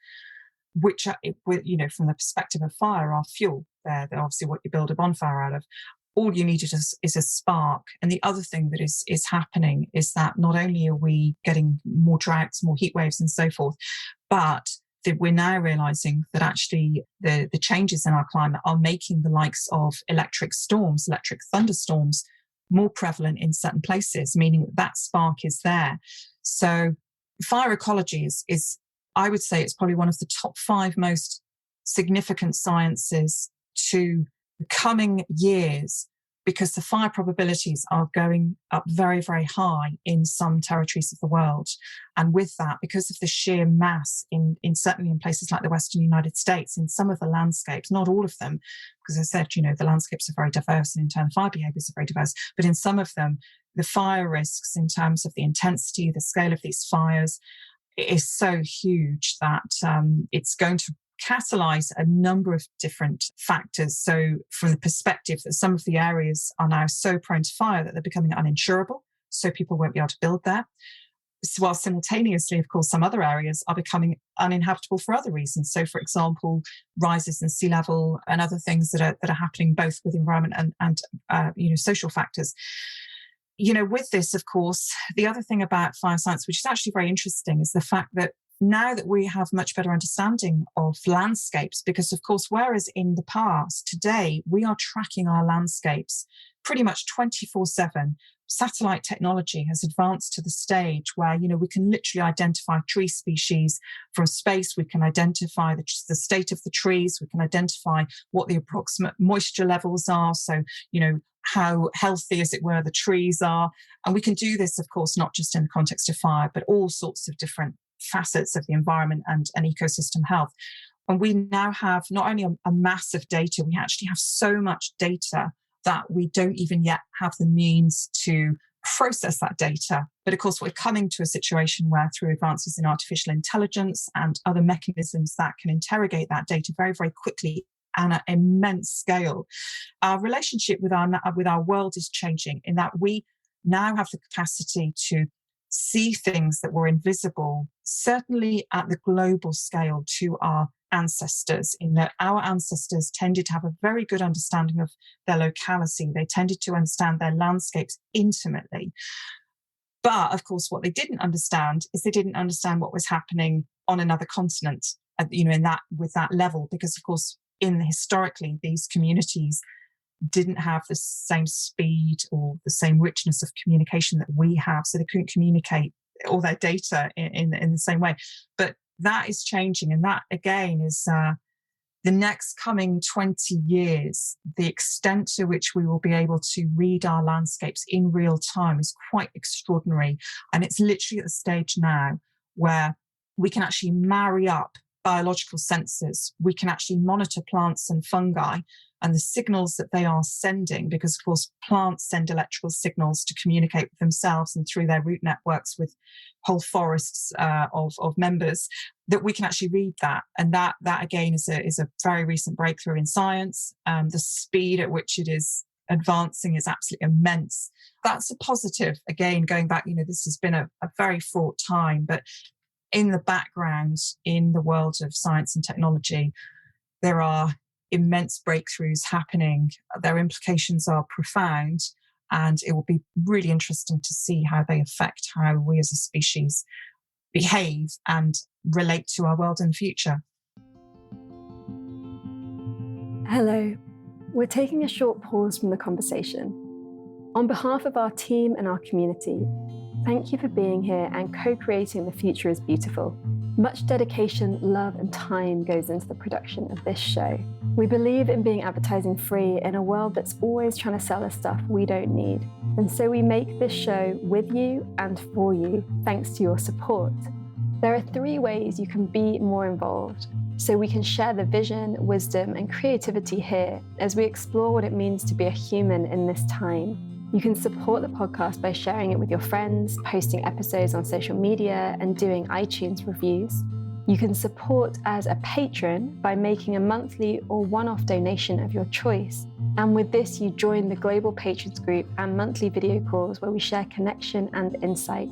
which are, from the perspective of fire, are fuel. They're obviously what you build a bonfire out of. All you need is a spark. And the other thing that is happening is that not only are we getting more droughts, more heat waves and so forth, but that we're now realizing that actually the changes in our climate are making the likes of electric storms, electric thunderstorms, more prevalent in certain places, meaning that spark is there. So fire ecology is, I would say, it's probably one of the top 5 most significant sciences to the coming years, because the fire probabilities are going up very, very high in some territories of the world. And with that, because of the sheer mass in certainly in places like the Western United States, in some of the landscapes, not all of them, because as I said, the landscapes are very diverse and in turn fire behaviours are very diverse, but in some of them, the fire risks in terms of the intensity, the scale of these fires is so huge that it's going to catalyze a number of different factors. So from the perspective that some of the areas are now so prone to fire that they're becoming uninsurable, so people won't be able to build there. While simultaneously, of course, some other areas are becoming uninhabitable for other reasons. So, for example, rises in sea level and other things that are happening both with environment and social factors. With this, of course, the other thing about fire science, which is actually very interesting, is the fact that now that we have much better understanding of landscapes, because of course, whereas in the past, today, we are tracking our landscapes pretty much 24/7. Satellite technology has advanced to the stage where, we can literally identify tree species from space. We can identify the state of the trees. We can identify what the approximate moisture levels are. So, how healthy, as it were, the trees are. And we can do this, of course, not just in the context of fire, but all sorts of different facets of the environment and ecosystem health. And we now have not only a mass of data, we actually have so much data that we don't even yet have the means to process that data. But of course, we're coming to a situation where through advances in artificial intelligence and other mechanisms that can interrogate that data very, very quickly and at immense scale, our relationship with our world is changing in that we now have the capacity to see things that were invisible, certainly at the global scale, to our ancestors, in that our ancestors tended to have a very good understanding of their locality. They tended to understand their landscapes intimately. But of course, what they didn't understand is they didn't understand what was happening on another continent, with that level, because of course, historically, these communities didn't have the same speed or the same richness of communication that we have. So they couldn't communicate all their data in the same way. But that is changing. And that, again, is the next coming 20 years, the extent to which we will be able to read our landscapes in real time is quite extraordinary. And it's literally at the stage now where we can actually marry up biological sensors. We can actually monitor plants and fungi and the signals that they are sending, because of course plants send electrical signals to communicate with themselves and through their root networks with whole forests of members, that we can actually read that. And that again is a very recent breakthrough in science. The speed at which it is advancing is absolutely immense. That's a positive. Again, going back, this has been a very fraught time, but in the background, in the world of science and technology, there are immense breakthroughs happening. Their implications are profound, and it will be really interesting to see how they affect how we as a species behave and relate to our world in the future. Hello. We're taking a short pause from the conversation. On behalf of our team and our community, thank you for being here and co-creating The Future is Beautiful. Much dedication, love, and time goes into the production of this show. We believe in being advertising free in a world that's always trying to sell us stuff we don't need. And so we make this show with you and for you, thanks to your support. There are 3 ways you can be more involved, so we can share the vision, wisdom, and creativity here as we explore what it means to be a human in this time. You can support the podcast by sharing it with your friends, posting episodes on social media, and doing iTunes reviews. You can support as a patron by making a monthly or one-off donation of your choice. And with this, you join the Global Patrons group and monthly video calls where we share connection and insight.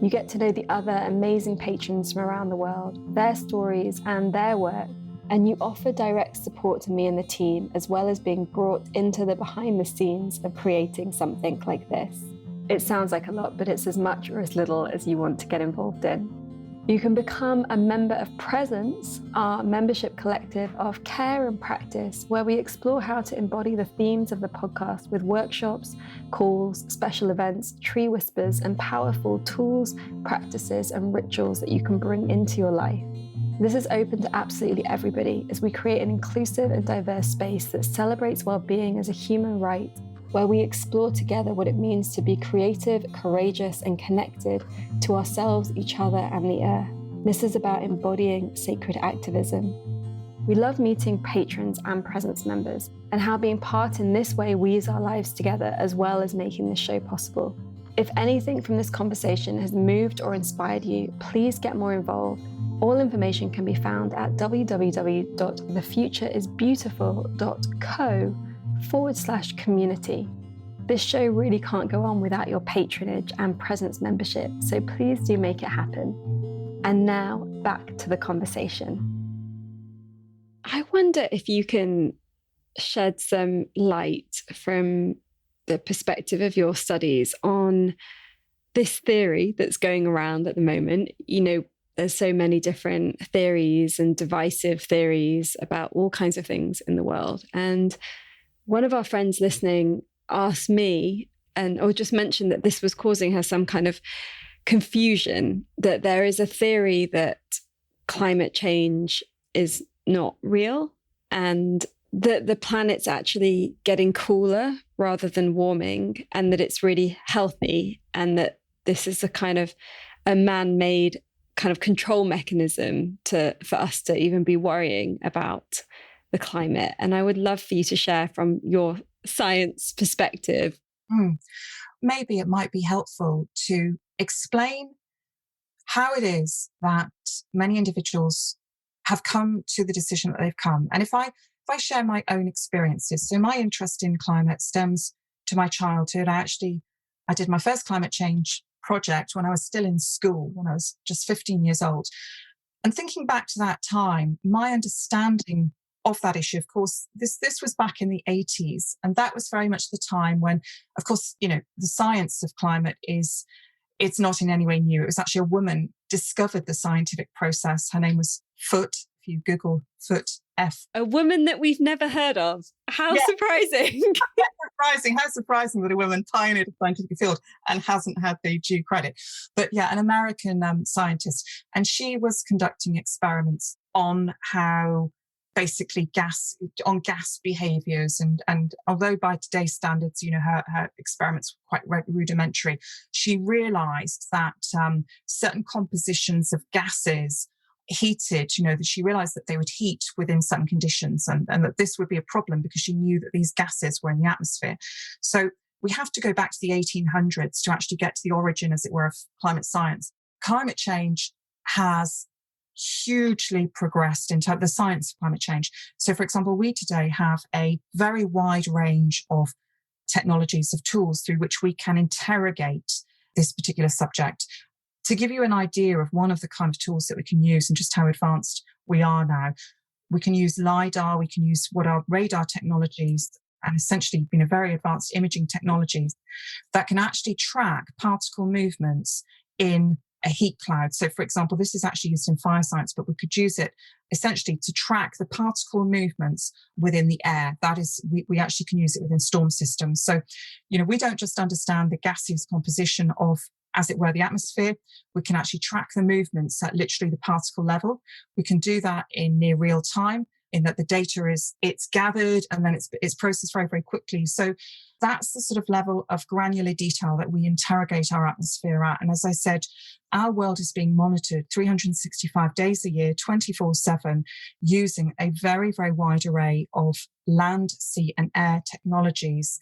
You get to know the other amazing patrons from around the world, their stories and their work, and you offer direct support to me and the team, as well as being brought into the behind the scenes of creating something like this. It sounds like a lot, but it's as much or as little as you want to get involved in. You can become a member of Presence, our membership collective of care and practice, where we explore how to embody the themes of the podcast with workshops, calls, special events, tree whispers, and powerful tools, practices, and rituals that you can bring into your life. This is open to absolutely everybody as we create an inclusive and diverse space that celebrates well-being as a human right where we explore together what it means to be creative, courageous, and connected to ourselves, each other, and the earth. This is about embodying sacred activism. We love meeting patrons and presence members, and how being part in this way weaves our lives together, as well as making this show possible. If anything from this conversation has moved or inspired you, please get more involved. All information can be found at www.thefutureisbeautiful.co/community. This show really can't go on without your patronage and presence membership, so please do make it happen. And now, back to the conversation. I wonder if you can shed some light from the perspective of your studies on this theory that's going around at the moment. You know, there's so many different theories and divisive theories about all kinds of things in the world. And one of our friends listening asked me, or just mentioned that this was causing her some kind of confusion, that there is a theory that climate change is not real and that the planet's actually getting cooler rather than warming, and that it's really healthy, and that this is a kind of a man-made kind of control mechanism for us to even be worrying about the climate. And I would love for you to share from your science perspective. Maybe it might be helpful to explain how it is that many individuals have come to the decision that they've come. And if I share my own experiences, so my interest in climate stems to my childhood. I did my first climate change project when I was still in school, when I was just 15 years old. And thinking back to that time, my understanding of that issue, of course, this was back in the 80s. And that was very much the time when, of course, you know, the science of climate it's not in any way new. It was actually a woman discovered the scientific process. Her name was Foote. If you Google Foote, F. A woman that we've never heard of. How surprising. How surprising that a woman pioneered a scientific field and hasn't had the due credit. But yeah, an American scientist. And she was conducting experiments on how basically gas behaviors. And although by today's standards, you know, her experiments were quite rudimentary, she realized that certain compositions of gases heated, you know, that she realized that they would heat within certain conditions, and that this would be a problem because she knew that these gases were in the atmosphere. So we have to go back to the 1800s to actually get to the origin, as it were, of climate science. Climate change has hugely progressed into the science of climate change. So, for example, we today have a very wide range of technologies, of tools through which we can interrogate this particular subject. To give you an idea of one of the kind of tools that we can use and just how advanced we are now, we can use LiDAR, we can use what are radar technologies, and essentially, you know, very advanced imaging technologies that can actually track particle movements in a heat cloud. So, for example, this is actually used in fire science, but we could use it essentially to track the particle movements within the air. That is, we actually can use it within storm systems. So, you know, we don't just understand the gaseous composition of, as it were, the atmosphere. We can actually track the movements at literally the particle level. We can do that in near real time, in that the data it's gathered and then it's processed very, very quickly. So that's the sort of level of granular detail that we interrogate our atmosphere at. And as I said, our world is being monitored 365 days a year, 24/7, using a very, very wide array of land, sea, and air technologies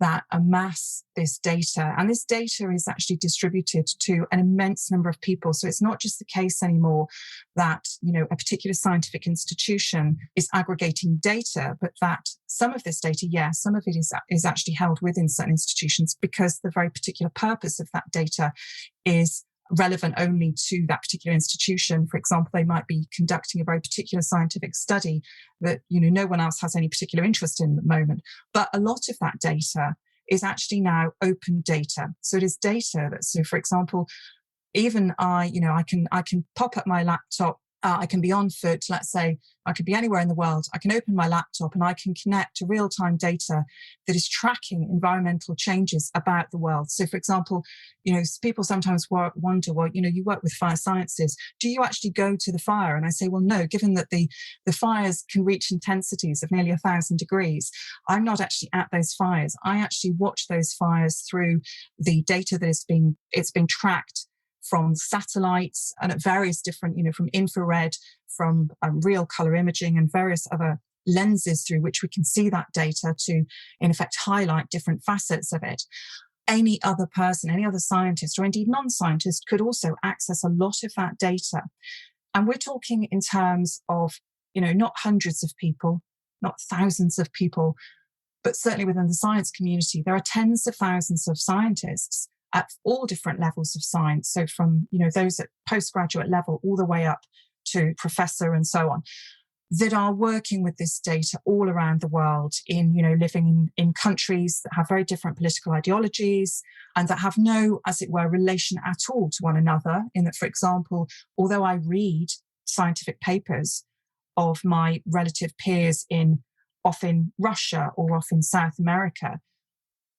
that amass this data. And this data is actually distributed to an immense number of people. So it's not just the case anymore that, you know, a particular scientific institution is aggregating data, but that some of this data, some of it is actually held within certain institutions because the very particular purpose of that data is relevant only to that particular institution. For example, they might be conducting a very particular scientific study that, you know, no one else has any particular interest in at the moment. But a lot of that data is actually now open data. So it is data that, so for example, even I can pop up my laptop I can be on foot, let's say I could be anywhere in the world. I can open my laptop and I can connect to real-time data that is tracking environmental changes about the world. So, for example, people sometimes wonder, well, you work with fire sciences. Do you actually go to the fire? And I say, well, no, given that the fires can reach intensities of nearly 1,000 degrees, I'm not actually at those fires. I actually watch those fires through the data that it's being tracked from satellites and at various different, from infrared, from real color imaging and various other lenses through which we can see that data to, in effect, highlight different facets of it. Any other person, any other scientist, or indeed non-scientist could also access a lot of that data. And we're talking in terms of, not hundreds of people, not thousands of people, but certainly within the science community, there are tens of thousands of scientists at all different levels of science. So from, those at postgraduate level all the way up to professor and so on, that are working with this data all around the world in, living in countries that have very different political ideologies and that have no, as it were, relation at all to one another. In that, for example, although I read scientific papers of my relative peers off in Russia or off in South America,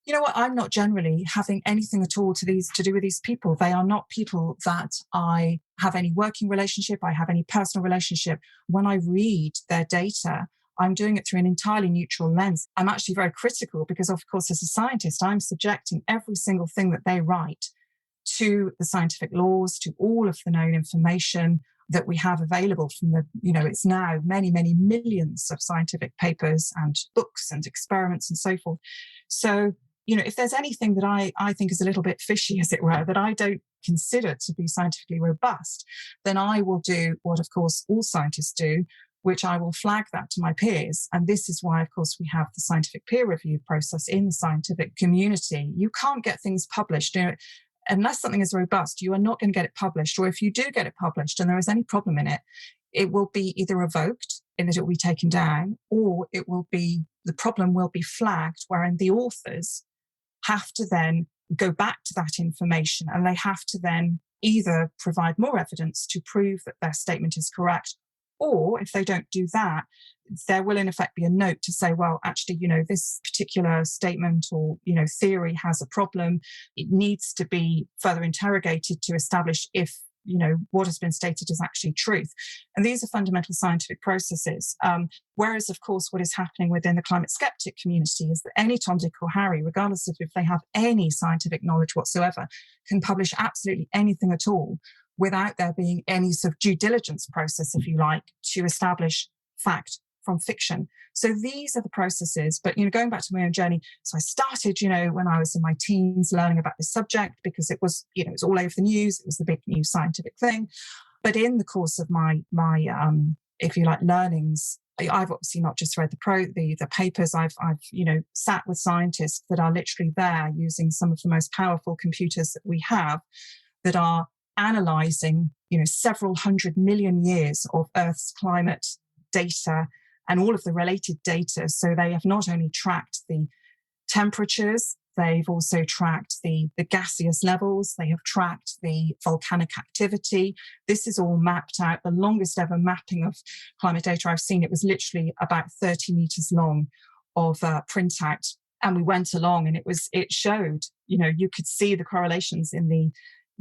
you know what? I'm not generally having anything at all to do with these people. They are not people that I have any working relationship. I have any personal relationship. When I read their data, I'm doing it through an entirely neutral lens. I'm actually very critical because, of course, as a scientist, I'm subjecting every single thing that they write to the scientific laws, to all of the known information that we have available from it's now many, many millions of scientific papers and books and experiments and so forth. So, if there's anything that I think is a little bit fishy, as it were, that I don't consider to be scientifically robust, then I will do what, of course, all scientists do, which I will flag that to my peers. And this is why, of course, we have the scientific peer review process in the scientific community. You can't get things published. Unless something is robust, you are not going to get it published. Or if you do get it published and there is any problem in it, it will be either revoked in that it will be taken down, or the problem will be flagged, wherein the authors have to then go back to that information and they have to then either provide more evidence to prove that their statement is correct, or if they don't do that, there will in effect be a note to say, well, actually, this particular statement or, theory has a problem. It needs to be further interrogated to establish if, what has been stated is actually truth. And these are fundamental scientific processes. Whereas, of course, what is happening within the climate skeptic community is that any Tom, Dick or Harry, regardless of if they have any scientific knowledge whatsoever, can publish absolutely anything at all without there being any sort of due diligence process, if you like, to establish fact from fiction. So these are the processes. But, going back to my own journey, so I started, when I was in my teens learning about this subject because it was, it was all over the news. It was the big new scientific thing. But in the course of my if you like, learnings, I've obviously not just read the papers. I've sat with scientists that are literally there using some of the most powerful computers that we have that are analyzing, several 100 million years of Earth's climate data and all of the related data. So they have not only tracked the temperatures, they've also tracked the gaseous levels, they have tracked the volcanic activity. This is all mapped out. The longest ever mapping of climate data I've seen, it was literally about 30 meters long of printout. And we went along and it showed, you could see the correlations in the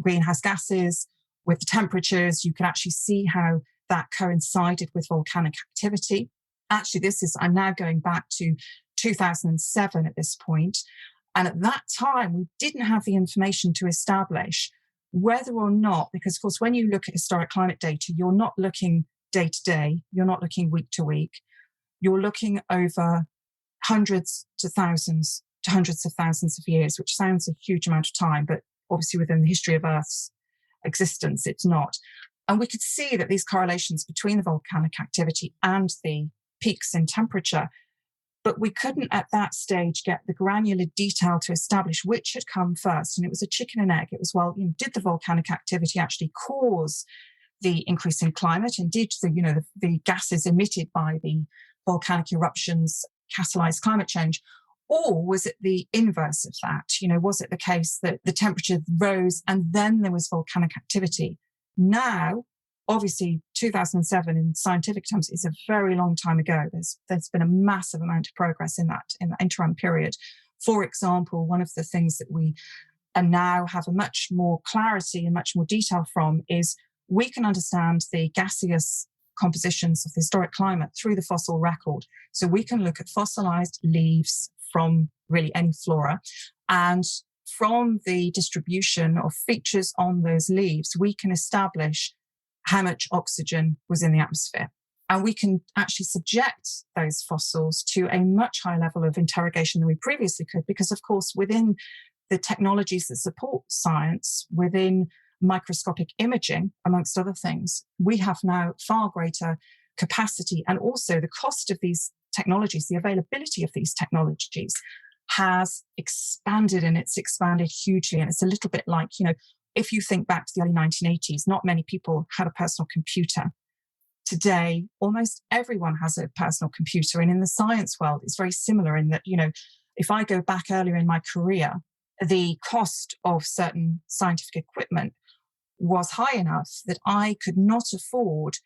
greenhouse gases with the temperatures. You could actually see how that coincided with volcanic activity. Actually, I'm now going back to 2007 at this point. And at that time, we didn't have the information to establish whether or not, because of course, when you look at historic climate data, you're not looking day to day, you're not looking week to week, you're looking over hundreds of thousands of years, which sounds a huge amount of time, but obviously within the history of Earth's existence, it's not. And we could see that these correlations between the volcanic activity and the peaks in temperature, but we couldn't at that stage get the granular detail to establish which had come first. And it was a chicken and egg. It was, did the volcanic activity actually cause the increase in climate? And did the gases emitted by the volcanic eruptions catalyze climate change? Or was it the inverse of that? Was it the case that the temperature rose and then there was volcanic activity? Now, obviously 2007 in scientific terms is a very long time ago. There's been a massive amount of progress in that interim period. For example, one of the things that we and now have a much more clarity and much more detail from is we can understand the gaseous compositions of the historic climate through the fossil record. So we can look at fossilized leaves from really any flora, and from the distribution of features on those leaves, we can establish how much oxygen was in the atmosphere. And we can actually subject those fossils to a much higher level of interrogation than we previously could, because of course, within the technologies that support science, within microscopic imaging, amongst other things, we have now far greater capacity, and also the cost of these technologies, the availability of these technologies has expanded, and it's expanded hugely. And it's a little bit like, if you think back to the early 1980s, not many people had a personal computer. Today, almost everyone has a personal computer. And in the science world, it's very similar in that, if I go back earlier in my career, the cost of certain scientific equipment was high enough that I could not afford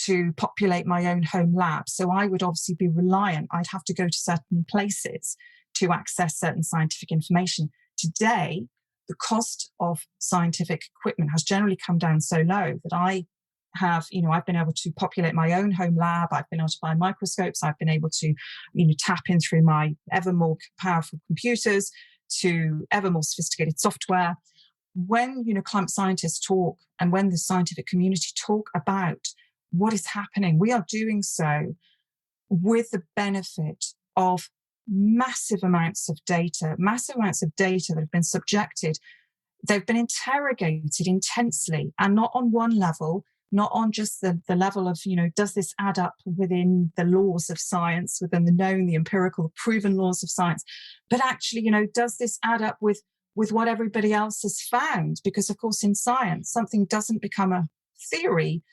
to populate my own home lab. So I would obviously be reliant. I'd have to go to certain places to access certain scientific information. Today, the cost of scientific equipment has generally come down so low that I have, I've been able to populate my own home lab. I've been able to buy microscopes. I've been able to, tap in through my ever more powerful computers to ever more sophisticated software. When, climate scientists talk, and when the scientific community talk about what is happening, we are doing so with the benefit of massive amounts of data that have been subjected. They've been interrogated intensely, and not on one level, not on just the level of, does this add up within the laws of science, within the known, the empirical, the proven laws of science, but actually, does this add up with what everybody else has found? Because of course, in science, something doesn't become a theory,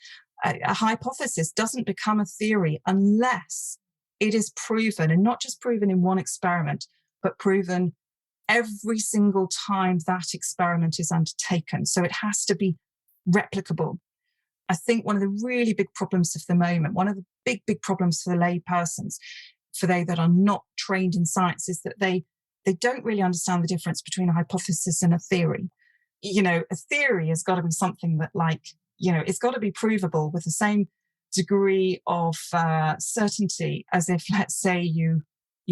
a hypothesis doesn't become a theory unless it is proven, and not just proven in one experiment, but proven every single time that experiment is undertaken. So it has to be replicable. I think one of the really big problems of the moment, one of the big problems for the lay persons, for they that are not trained in science, is that they don't really understand the difference between a hypothesis and a theory. A theory has got to be something that, it's got to be provable with the same degree of certainty as if, let's say, you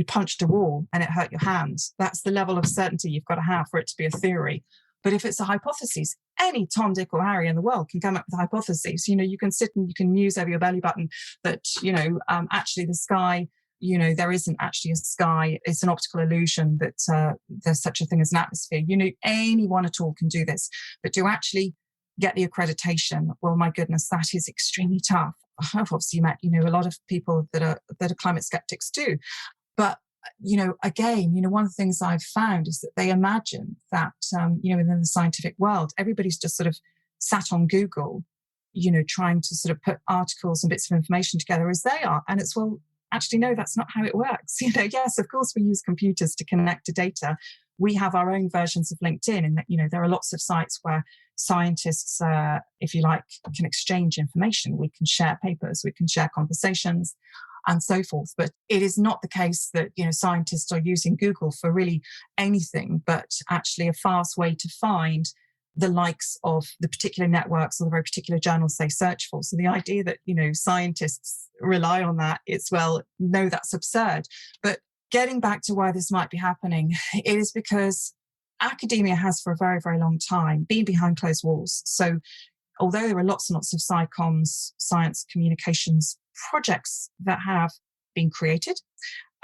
punched a wall and it hurt your hands. That's the level of certainty you've got to have for it to be a theory. But if it's a hypothesis, any Tom, Dick, or Harry in the world can come up with a hypothesis. You can sit and you can muse over your belly button that, actually the sky, there isn't actually a sky. It's an optical illusion that there's such a thing as an atmosphere. Anyone at all can do this. But to actually get the accreditation, well, my goodness, that is extremely tough. I've obviously met, a lot of people that are climate skeptics too. But again, one of the things I've found is that they imagine that, within the scientific world, everybody's just sort of sat on Google, trying to sort of put articles and bits of information together as they are. And it's, well, actually, no, that's not how it works. Yes, of course, we use computers to connect to data. We have our own versions of LinkedIn, and that, there are lots of sites where scientists, if you like, can exchange information. We can share papers, we can share conversations, and so forth. But it is not the case that, scientists are using Google for really anything, but actually a fast way to find the likes of the particular networks or the very particular journals they search for. So the idea that, scientists rely on that, it's, well, no, that's absurd. But getting back to why this might be happening, it is because academia has for a very, very long time been behind closed walls. So although there are lots and lots of SciComms, science communications projects that have been created,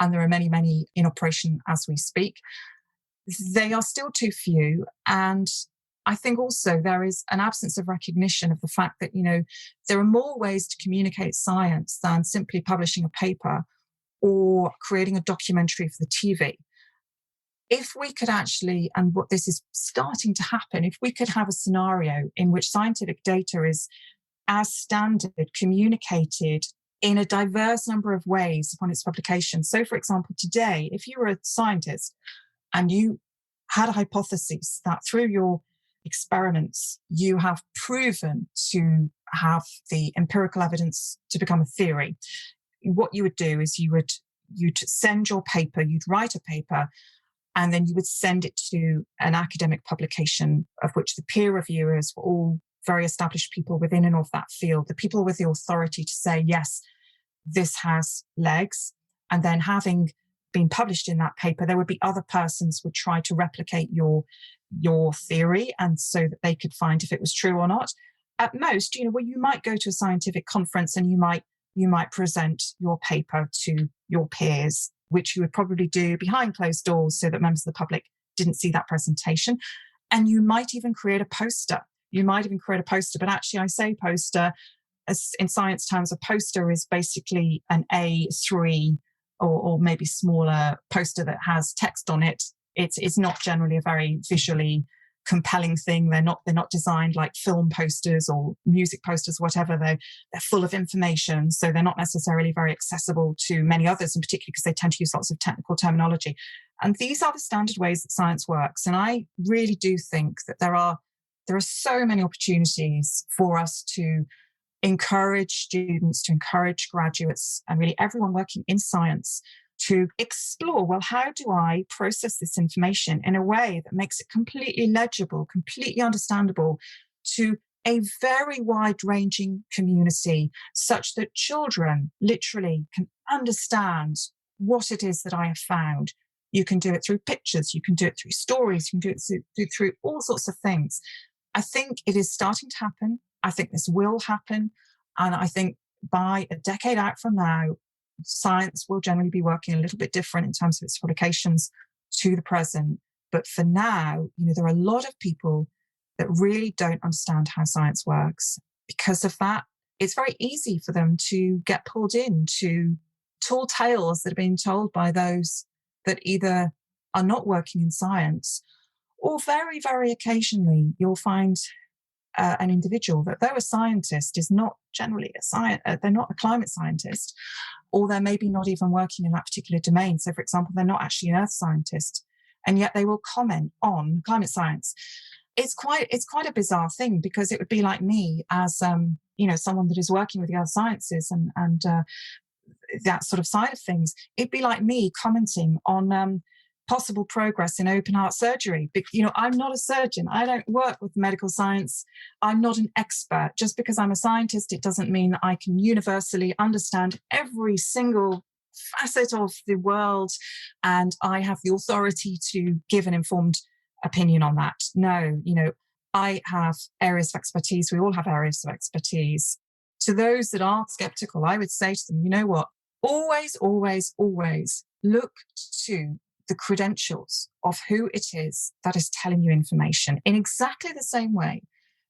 and there are many, many in operation as we speak, they are still too few. And I think also there is an absence of recognition of the fact that, there are more ways to communicate science than simply publishing a paper or creating a documentary for the TV. If we could actually, and what this is starting to happen, if we could have a scenario in which scientific data is as standard, communicated in a diverse number of ways upon its publication. So, for example, today, if you were a scientist and you had a hypothesis that through your experiments, you have proven to have the empirical evidence to become a theory. What you would do is you'd send your paper, you'd write a paper, and then you would send it to an academic publication of which the peer reviewers were all very established people within and of that field, the people with the authority to say, yes, this has legs. And then having been published in that paper, there would be other persons would try to replicate your theory, and so that they could find if it was true or not. At most, well, you might go to a scientific conference and you might present your paper to your peers, which you would probably do behind closed doors so that members of the public didn't see that presentation. And you might even create a poster. But actually I say poster, as in science terms, a poster is basically an A3 or maybe smaller poster that has text on it. It's not generally a very visually compelling thing. They're not designed like film posters or music posters, whatever. They're full of information, so they're not necessarily very accessible to many others, and particularly because they tend to use lots of technical terminology. And these are the standard ways that science works. And I really do think that there are so many opportunities for us to encourage students, to encourage graduates, and really everyone working in science to explore, well, how do I process this information in a way that makes it completely legible, completely understandable to a very wide-ranging community, such that children literally can understand what it is that I have found. You can do it through pictures, you can do it through stories, you can do it through all sorts of things. I think it is starting to happen. I think this will happen. And I think by a decade out from now, science will generally be working a little bit different in terms of its publications to the present. But for now, there are a lot of people that really don't understand how science works. Because of that, it's very easy for them to get pulled into tall tales that are being told by those that either are not working in science, or very, very occasionally you'll find an individual that, though a scientist, is not generally they're not a climate scientist, or they're maybe not even working in that particular domain. So, for example, they're not actually an earth scientist, and yet they will comment on climate science. It's quite a bizarre thing, because it would be like me as someone that is working with the earth sciences and that sort of side of things. It'd be like me commenting on possible progress in open heart surgery. I'm not a surgeon. I don't work with medical science. I'm not an expert. Just because I'm a scientist, it doesn't mean that I can universally understand every single facet of the world, and I have the authority to give an informed opinion on that. No, I have areas of expertise. We all have areas of expertise. To those that are skeptical, I would say to them, you know what? Always, always, always look to the credentials of who it is that is telling you information, in exactly the same way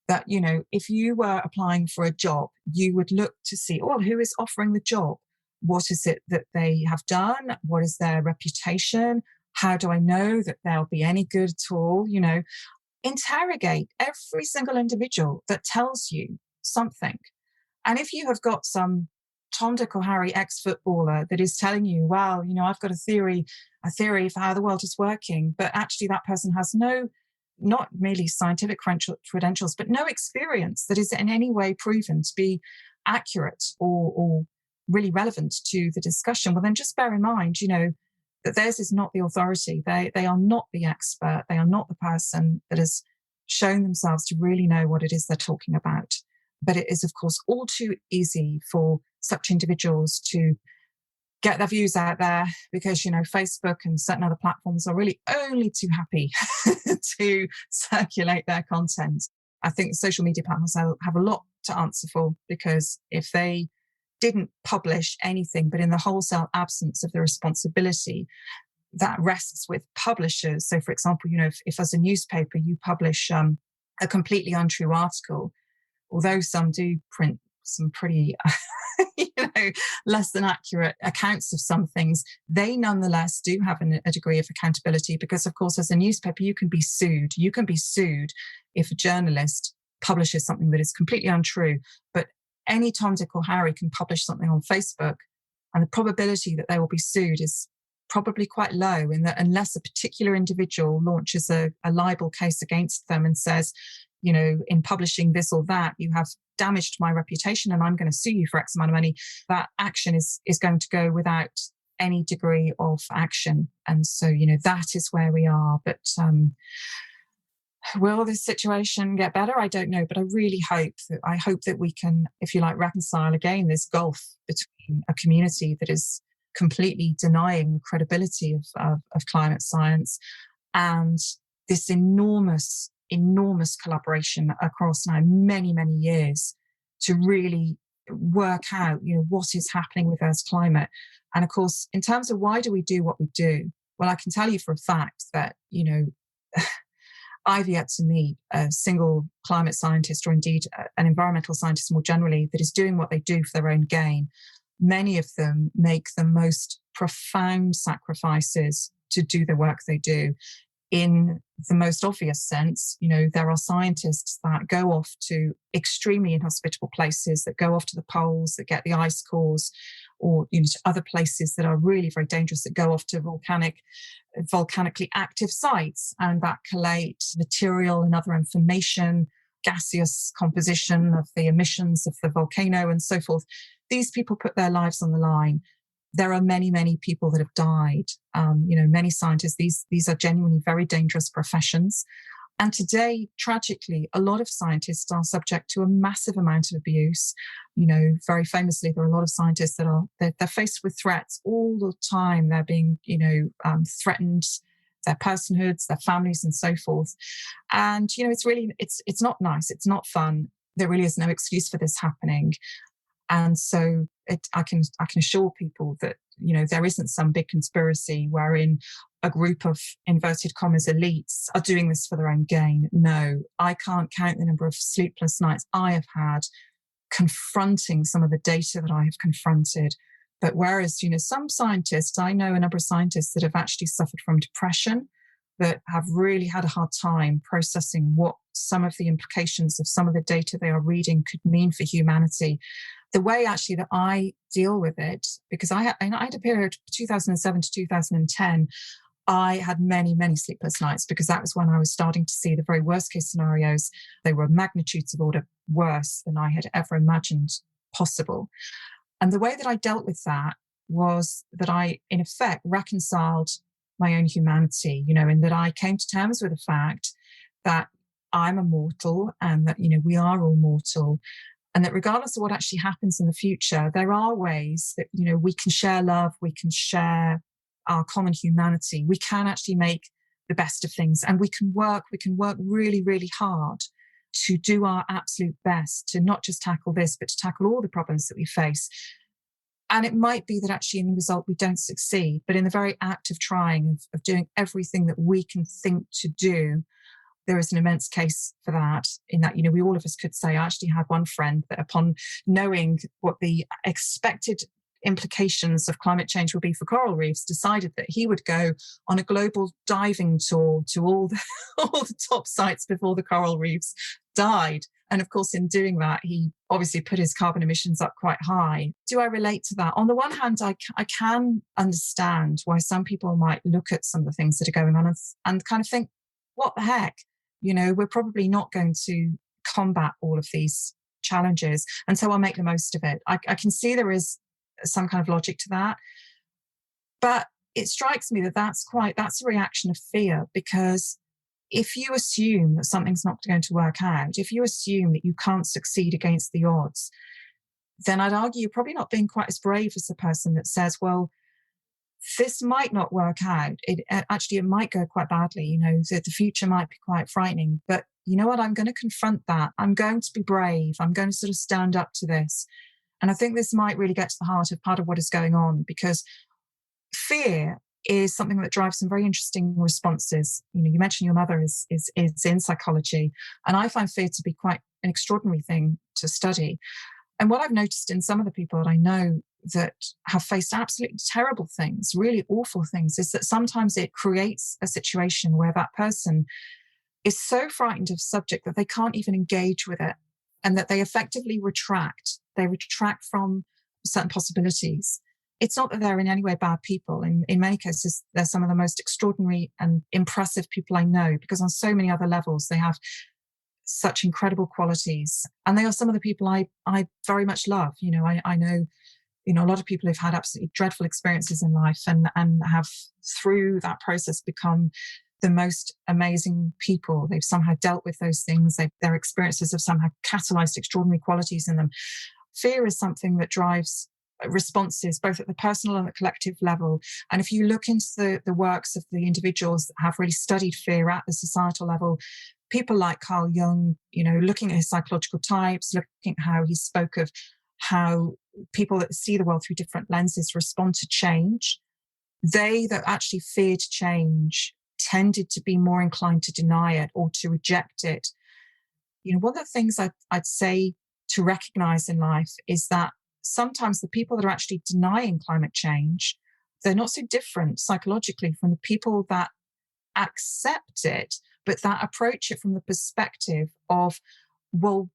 that, if you were applying for a job, you would look to see, who is offering the job? What is it that they have done? What is their reputation? How do I know that they'll be any good at all? Interrogate every single individual that tells you something. And if you have got some Tom, Dick or Harry ex-footballer that is telling you, well, I've got a theory for how the world is working, but actually that person has not merely scientific credentials, but no experience that is in any way proven to be accurate or really relevant to the discussion, well, then just bear in mind, that theirs is not the authority. They are not the expert. They are not the person that has shown themselves to really know what it is they're talking about. But it is, of course, all too easy for such individuals to get their views out there, because, Facebook and certain other platforms are really only too happy to circulate their content. I think social media platforms have a lot to answer for, because if they didn't publish anything, but in the wholesale absence of the responsibility that rests with publishers. So, for example, if as a newspaper you publish a completely untrue article, although some do print some pretty, less than accurate accounts of some things, they nonetheless do have a degree of accountability, because, of course, as a newspaper, you can be sued. You can be sued if a journalist publishes something that is completely untrue. But any Tom, Dick or Harry can publish something on Facebook, and the probability that they will be sued is probably quite low, in that unless a particular individual launches a libel case against them and says, in publishing this or that, you have damaged my reputation and I'm going to sue you for X amount of money, that action is going to go without any degree of action. And so, that is where we are. But will this situation get better? I don't know, but I really hope that we can, if you like, reconcile again this gulf between a community that is completely denying the credibility of climate science and this enormous collaboration across now many, many years to really work out, what is happening with Earth's climate. And of course, in terms of why do we do what we do? Well, I can tell you for a fact that, I've yet to meet a single climate scientist, or indeed an environmental scientist more generally, that is doing what they do for their own gain. Many of them make the most profound sacrifices to do the work they do. In the most obvious sense, there are scientists that go off to extremely inhospitable places, that go off to the poles, that get the ice cores, or to other places that are really very dangerous, that go off to volcanically active sites and that collate material and other information, gaseous composition of the emissions of the volcano and so forth. These people put their lives on the line. There are many, many people that have died. Many scientists, these are genuinely very dangerous professions. And today, tragically, a lot of scientists are subject to a massive amount of abuse. Very famously, there are a lot of scientists that they're faced with threats all the time. They're being, threatened, their personhoods, their families, and so forth. And, it's not nice. It's not fun. There really is no excuse for this happening. And so I can assure people that, there isn't some big conspiracy wherein a group of inverted commas elites are doing this for their own gain. No, I can't count the number of sleepless nights I have had confronting some of the data that I have confronted. But whereas, some scientists, I know a number of scientists that have actually suffered from depression, that have really had a hard time processing what some of the implications of some of the data they are reading could mean for humanity. The way actually that I deal with it, because I had a period 2007 to 2010, I had many, many sleepless nights, because that was when I was starting to see the very worst case scenarios. They were magnitudes of order worse than I had ever imagined possible. And the way that I dealt with that was that I, in effect, reconciled my own humanity, in that I came to terms with the fact that I'm a mortal and that, we are all mortal. And that regardless of what actually happens in the future, there are ways that, we can share love, we can share our common humanity. We can actually make the best of things, and we can work really, really hard to do our absolute best to not just tackle this, but to tackle all the problems that we face. And it might be that actually in the result we don't succeed, but in the very act of trying, of doing everything that we can think to do, there is an immense case for that, in that, we all of us could say, I actually had one friend that upon knowing what the expected implications of climate change would be for coral reefs, decided that he would go on a global diving tour to all the top sites before the coral reefs died. And of course, in doing that, he obviously put his carbon emissions up quite high. Do I relate to that? On the one hand, I can understand why some people might look at some of the things that are going on and kind of think, what the heck? We're probably not going to combat all of these challenges, and so I'll make the most of it. I can see there is some kind of logic to that, but it strikes me that that's a reaction of fear, because if you assume that something's not going to work out, if you assume that you can't succeed against the odds, then I'd argue you're probably not being quite as brave as the person that says, well, this might not work out. It might go quite badly. The future might be quite frightening, but you know what? I'm going to confront that. I'm going to be brave. I'm going to sort of stand up to this. And I think this might really get to the heart of part of what is going on, because fear is something that drives some very interesting responses. You mentioned your mother is in psychology, and I find fear to be quite an extraordinary thing to study. And what I've noticed in some of the people that I know that have faced absolutely terrible things, really awful things, is that sometimes it creates a situation where that person is so frightened of subject that they can't even engage with it, and that they effectively retract. They retract from certain possibilities. it's not that they're in any way bad people. In many cases, they're some of the most extraordinary and impressive people I know, because on so many other levels, they have such incredible qualities. And they are some of the people I very much love. I know, a lot of people who've had absolutely dreadful experiences in life and have through that process become the most amazing people. They've somehow dealt with those things. Their experiences have somehow catalyzed extraordinary qualities in them. Fear is something that drives responses both at the personal and the collective level. And if you look into the works of the individuals that have really studied fear at the societal level, people like Carl Jung, looking at his psychological types, looking at how he spoke of how people that see the world through different lenses respond to change. They that actually feared change tended to be more inclined to deny it or to reject it. One of the things I'd say to recognize in life is that sometimes the people that are actually denying climate change, they're not so different psychologically from the people that accept it, but that approach it from the perspective of, well,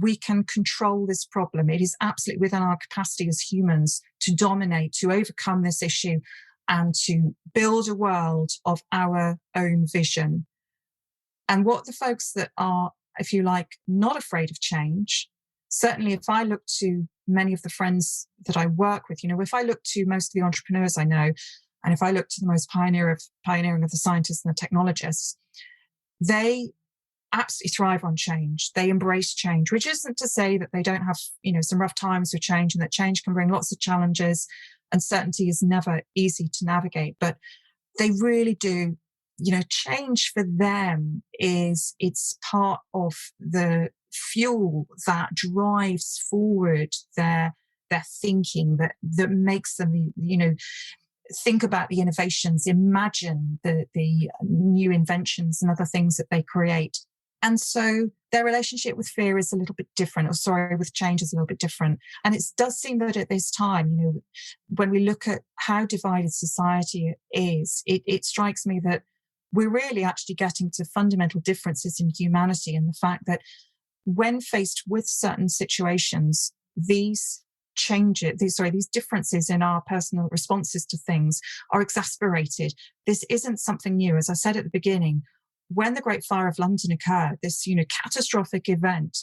we can control this problem. It is absolutely within our capacity as humans to dominate, to overcome this issue, and to build a world of our own vision. And what the folks that are, if you like, not afraid of change, certainly if I look to many of the friends that I work with, if I look to most of the entrepreneurs I know, and if I look to the most pioneering of the scientists and the technologists, they absolutely thrive on change. They embrace change, which isn't to say that they don't have, some rough times with change, and that change can bring lots of challenges. Uncertainty is never easy to navigate, but they really do, change for them it's part of the fuel that drives forward their thinking, that makes them, think about the innovations, imagine the new inventions and other things that they create. And so their relationship with fear is a little bit different, with change is a little bit different. And it does seem that at this time, when we look at how divided society is, it strikes me that we're really actually getting to fundamental differences in humanity, and the fact that when faced with certain situations, these differences in our personal responses to things are exasperated. This isn't something new. As I said at the beginning, when the Great Fire of London occurred, this, catastrophic event,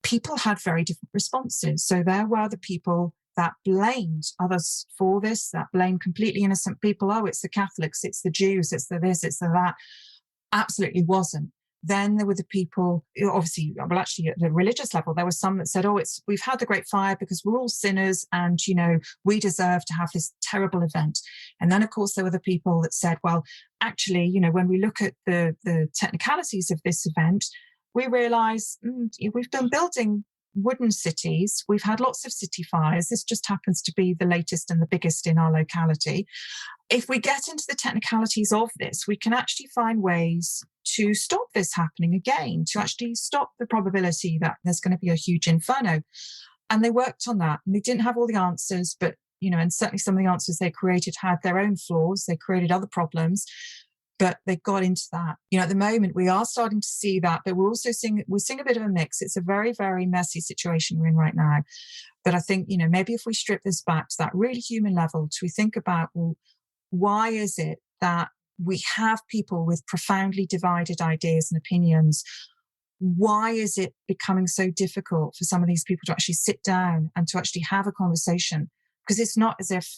people had very different responses. So there were the people that blamed others for this, that blamed completely innocent people. Oh, it's the Catholics, it's the Jews, it's the this, it's the that. Absolutely wasn't. Then there were the people, obviously, well, actually at the religious level, there were some that said, oh, we've had the Great Fire because we're all sinners and, we deserve to have this terrible event. And then, of course, there were the people that said, well, actually, when we look at the technicalities of this event, we realize we've been building wooden cities. We've had lots of city fires. This just happens to be the latest and the biggest in our locality. If we get into the technicalities of this, we can actually find ways to stop this happening again, to actually stop the probability that there's going to be a huge inferno. And they worked on that. And they didn't have all the answers, but, and certainly some of the answers they created had their own flaws. They created other problems, but they got into that. At the moment, we are starting to see that, but we're also seeing a bit of a mix. It's a very, very messy situation we're in right now. But I think, maybe if we strip this back to that really human level, to think about, well, why is it that we have people with profoundly divided ideas and opinions? Why is it becoming so difficult for some of these people to actually sit down and to actually have a conversation? Because it's not as if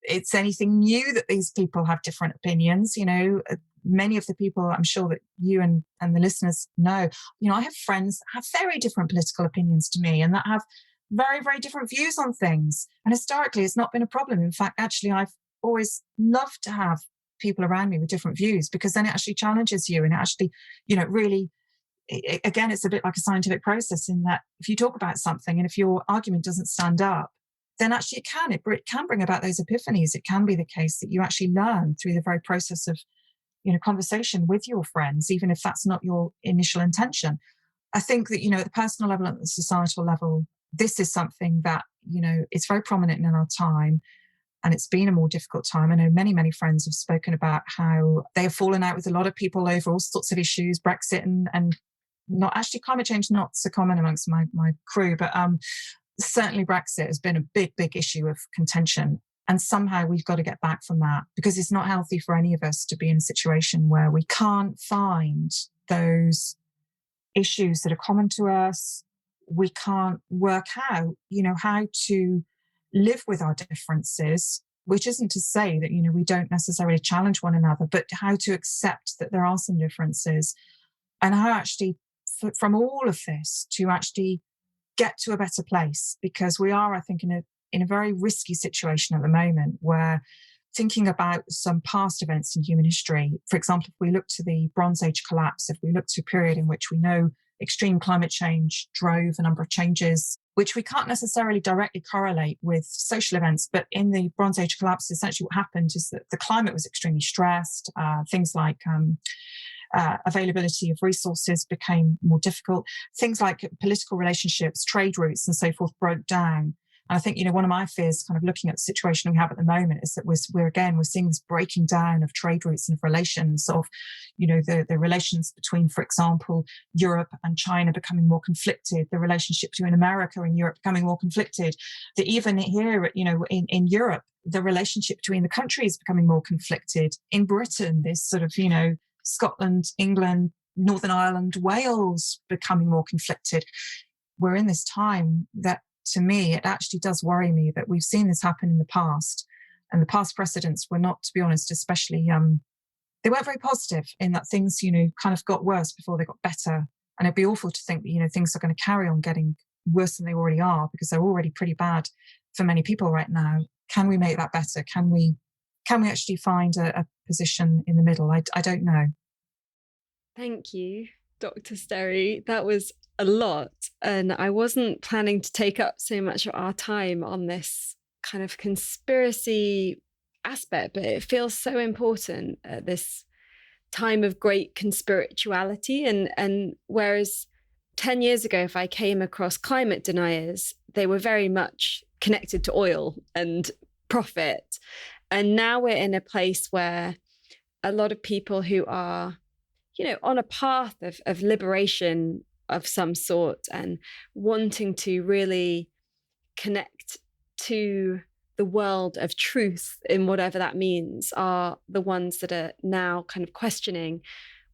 it's anything new that these people have different opinions. Many of the people I'm sure that you and the listeners know, I have friends that have very different political opinions to me and that have very, very different views on things. And historically, it's not been a problem. In fact, actually, I've always loved to have people around me with different views, because then it actually challenges you, and it actually, really, again, it's a bit like a scientific process in that if you talk about something and if your argument doesn't stand up, then actually it can bring about those epiphanies. It can be the case that you actually learn through the very process of, conversation with your friends, even if that's not your initial intention. I think that, at the personal level and the societal level, this is something that, it's very prominent in our time. And it's been a more difficult time. I know many, many friends have spoken about how they have fallen out with a lot of people over all sorts of issues, Brexit and not actually climate change, not so common amongst my crew, but certainly Brexit has been a big issue of contention. And somehow we've got to get back from that, because it's not healthy for any of us to be in a situation where we can't find those issues that are common to us. We can't work out, how to live with our differences, which isn't to say that, we don't necessarily challenge one another, but how to accept that there are some differences, and how actually from all of this to actually get to a better place. Because we are, I think, in a very risky situation at the moment, where thinking about some past events in human history, for example, if we look to the Bronze Age collapse, if we look to a period in which we know extreme climate change drove a number of changes, which we can't necessarily directly correlate with social events, but in the Bronze Age collapse, essentially what happened is that the climate was extremely stressed. Things like availability of resources became more difficult. Things like political relationships, trade routes, and so forth broke down. And I think, one of my fears, kind of looking at the situation we have at the moment, is that we're seeing this breaking down of trade routes and of relations, of, the relations between, for example, Europe and China becoming more conflicted, the relationship between America and Europe becoming more conflicted, that even here, in Europe, the relationship between the countries becoming more conflicted. In Britain, this sort of, Scotland, England, Northern Ireland, Wales becoming more conflicted. We're in this time that, to me, it actually does worry me that we've seen this happen in the past, and the past precedents were not, to be honest, especially, they weren't very positive, in that things, kind of got worse before they got better. And it'd be awful to think that, things are going to carry on getting worse than they already are, because they're already pretty bad for many people right now. Can we make that better? Can we actually find a position in the middle? I don't know. Thank you, Dr. Steri. That was a lot. And I wasn't planning to take up so much of our time on this kind of conspiracy aspect, but it feels so important at this time of great conspirituality. And whereas 10 years ago, if I came across climate deniers, they were very much connected to oil and profit. And now we're in a place where a lot of people who are, on a path of liberation of some sort and wanting to really connect to the world of truth in whatever that means, are the ones that are now kind of questioning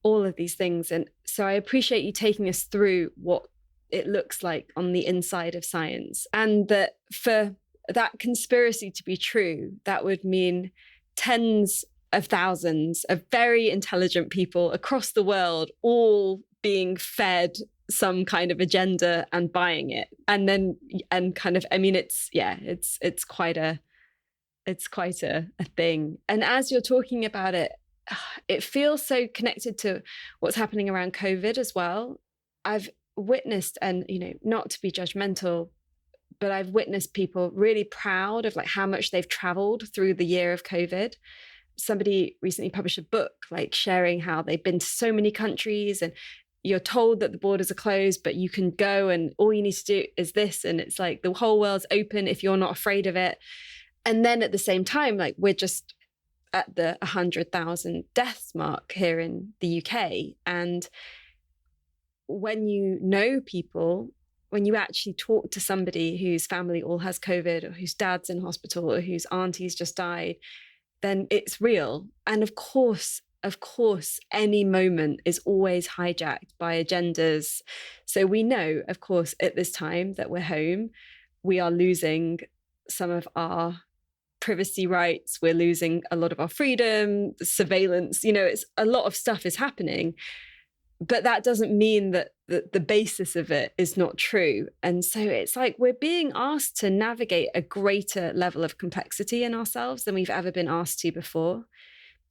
all of these things. And so I appreciate you taking us through what it looks like on the inside of science, and that for that conspiracy to be true, that would mean tens of thousands of very intelligent people across the world all being fed some kind of agenda and buying it. And kind of, I mean, it's quite a thing. And as you're talking about it, it feels so connected to what's happening around COVID as well. I've witnessed, and, not to be judgmental, but I've witnessed people really proud of like how much they've traveled through the year of COVID. Somebody recently published a book, like sharing how they've been to so many countries, and you're told that the borders are closed, but you can go and all you need to do is this. And it's like the whole world's open if you're not afraid of it. And then at the same time, like we're just at the 100,000 deaths mark here in the UK. And when you know people, when you actually talk to somebody whose family all has COVID, or whose dad's in hospital, or whose auntie's just died, then it's real. And of course, any moment is always hijacked by agendas. So we know, of course, at this time that we're home, we are losing some of our privacy rights. We're losing a lot of our freedom, surveillance, it's a lot of stuff is happening. But that doesn't mean that the basis of it is not true. And so it's like we're being asked to navigate a greater level of complexity in ourselves than we've ever been asked to before,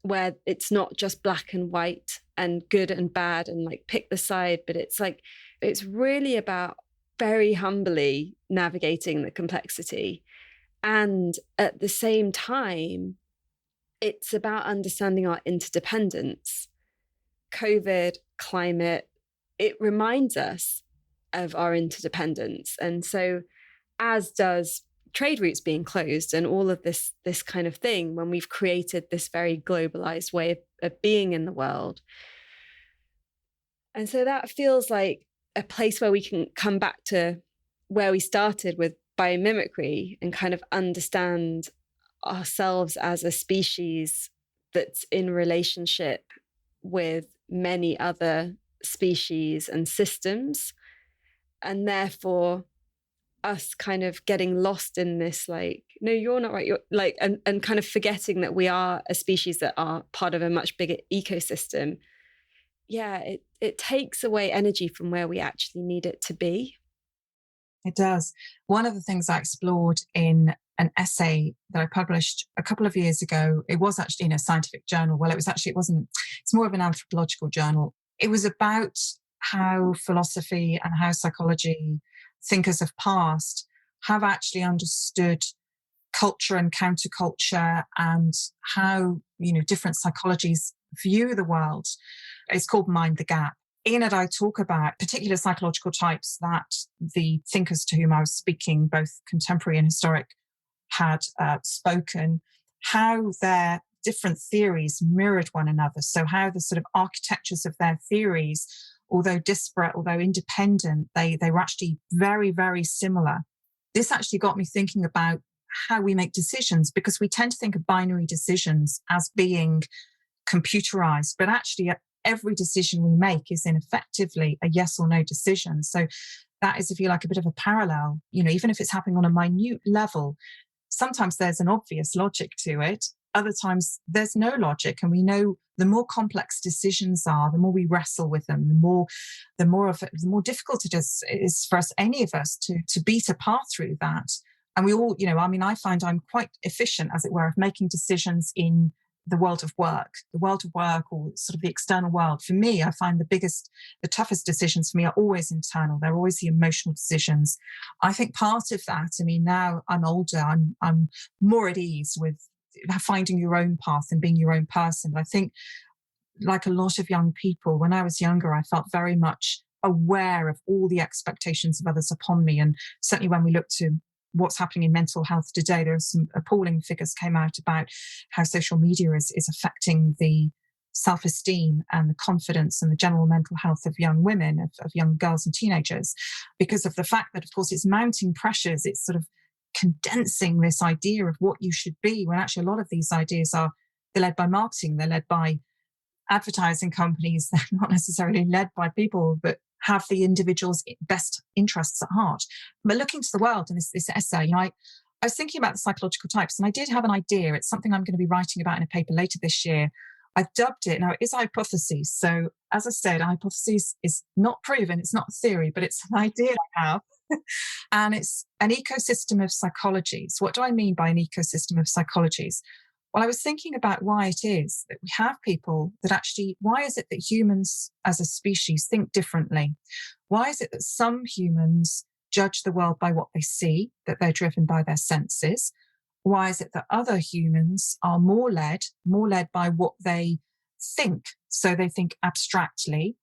where it's not just black and white and good and bad and like pick the side, but it's like, it's really about very humbly navigating the complexity. And at the same time, it's about understanding our interdependence. COVID, climate, it reminds us of our interdependence. And so, as does trade routes being closed and all of this kind of thing, when we've created this very globalized way of being in the world. And so that feels like a place where we can come back to where we started with biomimicry and kind of understand ourselves as a species that's in relationship with many other species and systems, and therefore us kind of getting lost in this, like, no, you're not right, you're like, and kind of forgetting that we are a species that are part of a much bigger ecosystem. Yeah, it takes away energy from where we actually need it to be. It does. One of the things I explored in an essay that I published a couple of years ago, it was actually in a scientific journal. Well, it's more of an anthropological journal. It was about how philosophy and how psychology thinkers of past have actually understood culture and counterculture, and how, different psychologies view the world. It's called Mind the Gap. In it, I talk about particular psychological types that the thinkers to whom I was speaking, both contemporary and historic, had spoken, how their different theories mirrored one another. So how the sort of architectures of their theories, although disparate, although independent, they were actually very, very similar. This actually got me thinking about how we make decisions, because we tend to think of binary decisions as being computerized, but actually every decision we make is effectively a yes or no decision. So that is, if you like, a bit of a parallel, even if it's happening on a minute level. Sometimes there's an obvious logic to it. Other times there's no logic. And we know the more complex decisions are, the more we wrestle with them, the more difficult it is for us, any of us, to beat a path through that. And we all, I find I'm quite efficient, as it were, of making decisions in the world of work, or sort of the external world. For me, I find the toughest decisions for me are always internal. They're always the emotional decisions. I think part of that, now I'm older, I'm more at ease with finding your own path and being your own person. I think, like a lot of young people, when I was younger, I felt very much aware of all the expectations of others upon me. And certainly when we look to what's happening in mental health today, there are some appalling figures came out about how social media is affecting the self-esteem and the confidence and the general mental health of young women, of young girls and teenagers, because of the fact that, of course, it's mounting pressures. It's sort of condensing this idea of what you should be, when actually a lot of these ideas they're led by marketing, they're led by advertising companies. They're not necessarily led by people that have the individual's best interests at heart. But looking to the world in this essay, I was thinking about the psychological types, and I did have an idea. It's something I'm going to be writing about in a paper later this year. I've dubbed it, now it is a hypothesis. So as I said, a hypothesis is not proven, it's not a theory, but it's an idea I have. And it's an ecosystem of psychologies. What do I mean by an ecosystem of psychologies? Well, I was thinking about why it is that we have people that actually, why is it that humans as a species think differently? Why is it that some humans judge the world by what they see, that they're driven by their senses? Why is it that other humans are more led by what they think? So they think abstractly.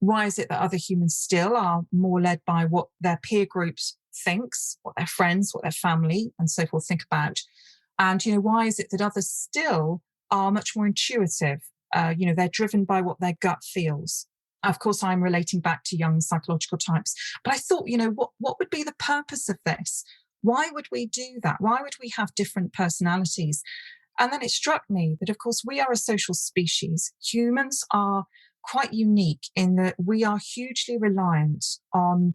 Why is it that other humans still are more led by what their peer groups thinks, what their friends, what their family and so forth think about? And, why is it that others still are much more intuitive? They're driven by what their gut feels. Of course, I'm relating back to young psychological types. But I thought, what would be the purpose of this? Why would we do that? Why would we have different personalities? And then it struck me that, of course, we are a social species. Humans are quite unique in that we are hugely reliant on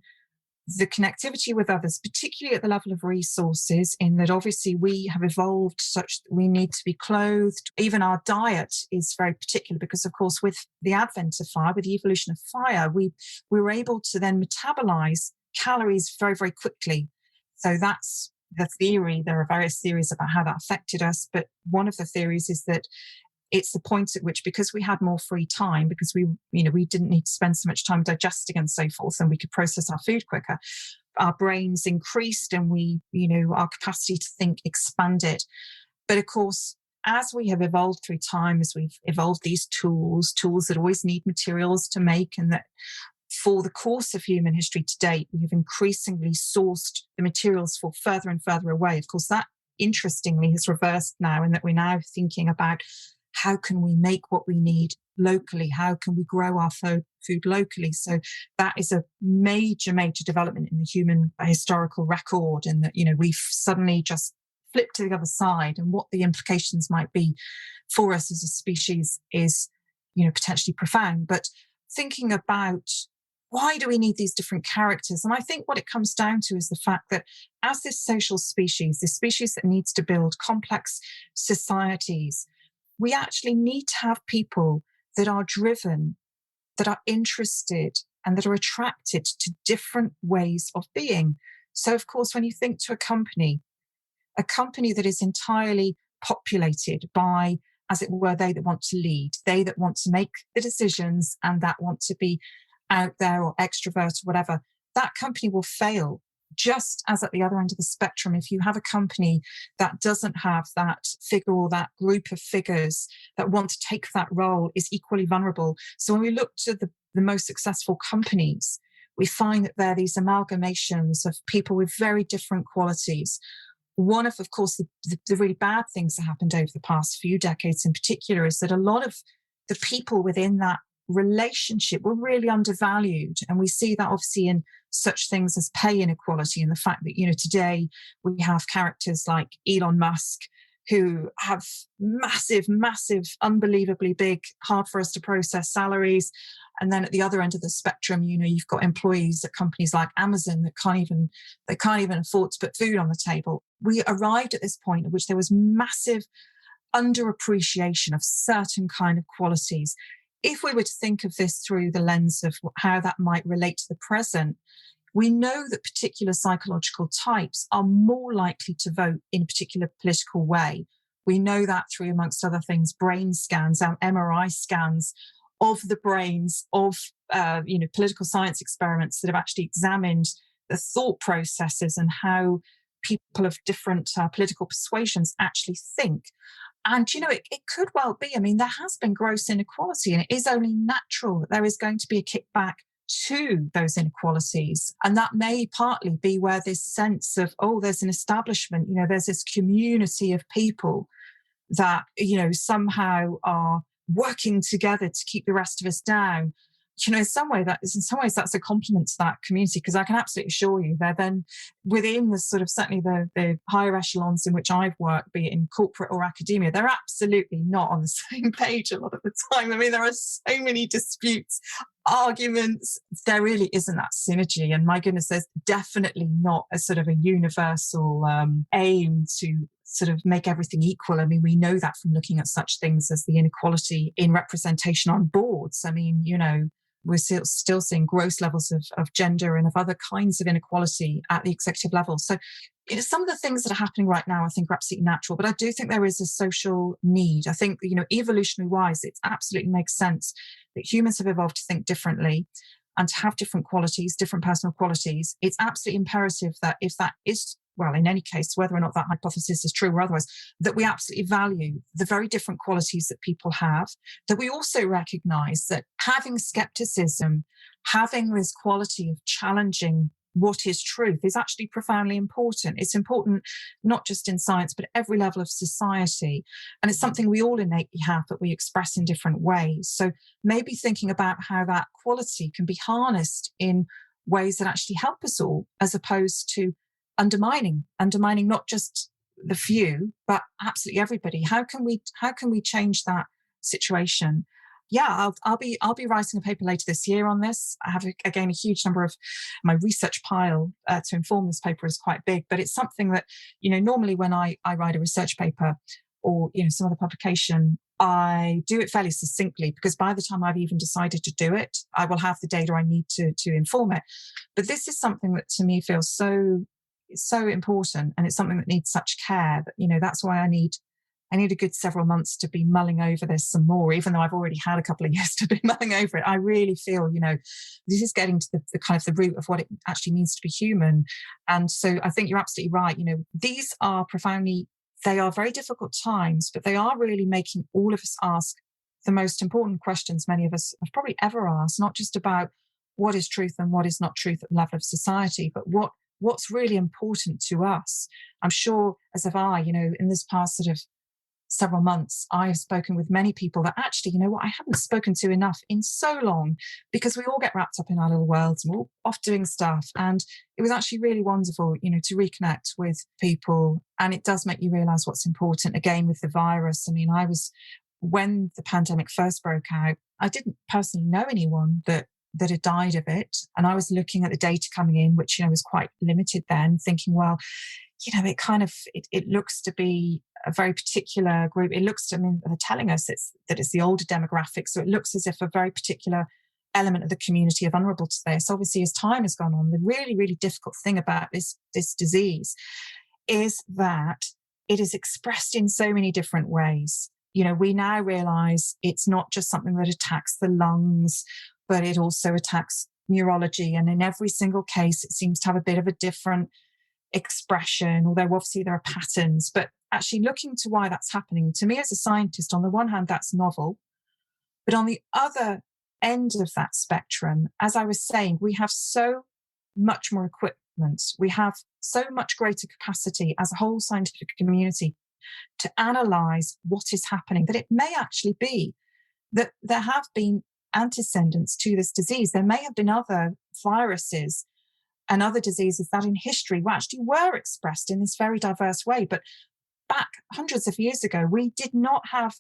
the connectivity with others, particularly at the level of resources, in that obviously we have evolved such that we need to be clothed. Even our diet is very particular because, of course, with the advent of fire, with the evolution of fire, we were able to then metabolize calories very, very quickly. So that's the theory. There are various theories about how that affected us. But one of the theories is that it's the point at which, because we had more free time, because we didn't need to spend so much time digesting and so forth, and we could process our food quicker, our brains increased and our capacity to think expanded. But of course, as we have evolved through time, as we've evolved these tools that always need materials to make, and that for the course of human history to date, we have increasingly sourced the materials for further and further away. Of course, that interestingly has reversed now, in that we're now thinking about how can we make what we need locally? How can we grow our food locally? So that is a major, major development in the human historical record, and that, we've suddenly just flipped to the other side, and what the implications might be for us as a species is, potentially profound. But thinking about why do we need these different characters? And I think what it comes down to is the fact that as this social species, this species that needs to build complex societies, we actually need to have people that are driven, that are interested, and that are attracted to different ways of being. So, of course, when you think to a company that is entirely populated by, as it were, they that want to lead, they that want to make the decisions and that want to be out there or extrovert or whatever, that company will fail. Just as at the other end of the spectrum, if you have a company that doesn't have that figure or that group of figures that want to take that role, is equally vulnerable. So when we look to the most successful companies, we find that they're these amalgamations of people with very different qualities. One of course, the really bad things that happened over the past few decades in particular is that a lot of the people within that relationship were really undervalued. And we see that obviously in such things as pay inequality, and the fact that, today we have characters like Elon Musk who have massive, unbelievably big, hard for us to process salaries. And then at the other end of the spectrum, you've got employees at companies like Amazon that can't even afford to put food on the table. We arrived at this point at which there was massive underappreciation of certain kind of qualities. If we were to think of this through the lens of how that might relate to the present, we know that particular psychological types are more likely to vote in a particular political way. We know that through, amongst other things, brain scans, MRI scans of the brains of political science experiments that have actually examined the thought processes and how people of different political persuasions actually think. And, it could well be, there has been gross inequality, and it is only natural that there is going to be a kickback to those inequalities. And that may partly be where this sense of, there's an establishment, there's this community of people that, somehow are working together to keep the rest of us down. In some ways that's a compliment to that community, because I can absolutely assure you they're then within the sort of, certainly the higher echelons in which I've worked, be it in corporate or academia, they're absolutely not on the same page a lot of the time. There are so many disputes, arguments. There really isn't that synergy. And my goodness, there's definitely not a sort of a universal aim to sort of make everything equal. We know that from looking at such things as the inequality in representation on boards. We're still seeing gross levels of gender and of other kinds of inequality at the executive level. So some of the things that are happening right now, I think, are absolutely natural, but I do think there is a social need. I think, evolutionary wise, it absolutely makes sense that humans have evolved to think differently and to have different qualities, different personal qualities. It's absolutely imperative that if that is, well, in any case, whether or not that hypothesis is true or otherwise, that we absolutely value the very different qualities that people have, that we also recognize that having skepticism, having this quality of challenging what is truth is actually profoundly important. It's important not just in science, but at every level of society. And it's something we all innately have, but we express in different ways. So maybe thinking about how that quality can be harnessed in ways that actually help us all, as opposed to undermining not just the few, but absolutely everybody. How can we change that situation? Yeah, I'll be writing a paper later this year on this. I have again a huge number of my research pile to inform this paper is quite big, but it's something that normally when I write a research paper or some other publication, I do it fairly succinctly, because by the time I've even decided to do it, I will have the data I need to inform it. But this is something that to me feels so important, and it's something that needs such care that that's why I need a good several months to be mulling over this some more, even though I've already had a couple of years to be mulling over it. I really feel, this is getting to the kind of the root of what it actually means to be human. And so I think you're absolutely right. These are they are very difficult times, but they are really making all of us ask the most important questions many of us have probably ever asked, not just about what is truth and what is not truth at the level of society, but what's really important to us. I'm sure, as have I, in this past sort of several months, I have spoken with many people that actually, you know what, I haven't spoken to enough in so long, because we all get wrapped up in our little worlds and we're all off doing stuff. And it was actually really wonderful, you know, to reconnect with people. And it does make you realize what's important. Again, with the virus, I mean, when the pandemic first broke out, I didn't personally know anyone that had died of it. And I was looking at the data coming in, which, you know, was quite limited then, thinking, well, you know, it looks to be a very particular group. It looks to, I mean, they're telling us that it's the older demographic. So it looks as if a very particular element of the community are vulnerable to this. Obviously, as time has gone on, the really, really difficult thing about this disease is that it is expressed in so many different ways. You know, we now realize it's not just something that attacks the lungs, but it also attacks neurology. And in every single case, it seems to have a bit of a different expression, although obviously there are patterns. But actually looking to why that's happening, to me as a scientist, on the one hand, that's novel. But on the other end of that spectrum, as I was saying, we have so much more equipment. We have so much greater capacity as a whole scientific community to analyze what is happening, that it may actually be that there have been antecedents to this disease. There may have been other viruses and other diseases that in history were expressed in this very diverse way. But back hundreds of years ago, we did not have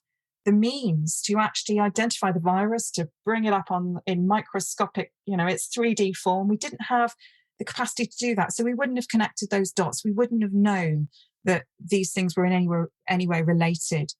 the means to actually identify the virus, to bring it up in microscopic, you know, its 3D form. We didn't have the capacity to do that. So we wouldn't have connected those dots. We wouldn't have known that these things were in any way related.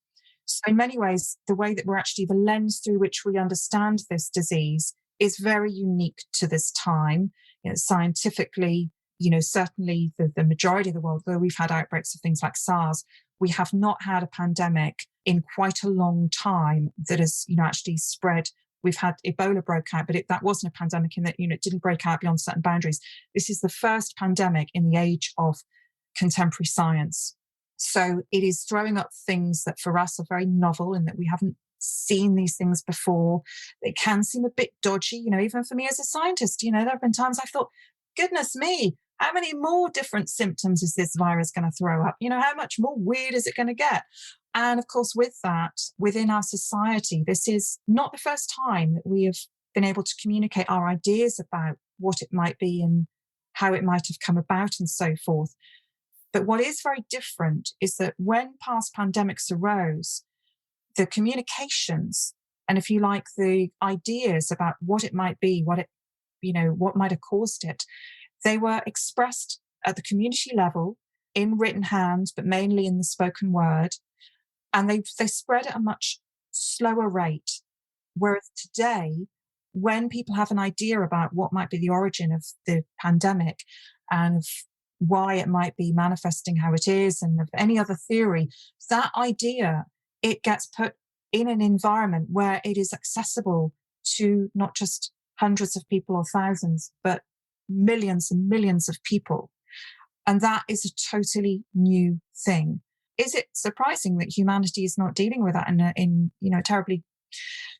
So in many ways, the way that the lens through which we understand this disease is very unique to this time. You know, scientifically, you know, certainly the majority of the world, though we've had outbreaks of things like SARS, we have not had a pandemic in quite a long time that has, you know, actually spread. We've had Ebola broke out, but that wasn't a pandemic in that, you know, it didn't break out beyond certain boundaries. This is the first pandemic in the age of contemporary science. So it is throwing up things that for us are very novel in that we haven't seen these things before. They can seem a bit dodgy, you know, even for me as a scientist. You know, there have been times I've thought, goodness me, how many more different symptoms is this virus going to throw up? You know, how much more weird is it going to get? And of course, with that, within our society, this is not the first time that we have been able to communicate our ideas about what it might be and how it might have come about and so forth. But what is very different is that when past pandemics arose, the communications and, if you like, the ideas about what it might be, what might have caused it, they were expressed at the community level in written hand, but mainly in the spoken word. And they spread at a much slower rate. Whereas today, when people have an idea about what might be the origin of the pandemic and of why it might be manifesting how it is and of any other theory, that idea, it gets put in an environment where it is accessible to not just hundreds of people or thousands, but millions and millions of people. And that is a totally new thing. Is it surprising that humanity is not dealing with that in a terribly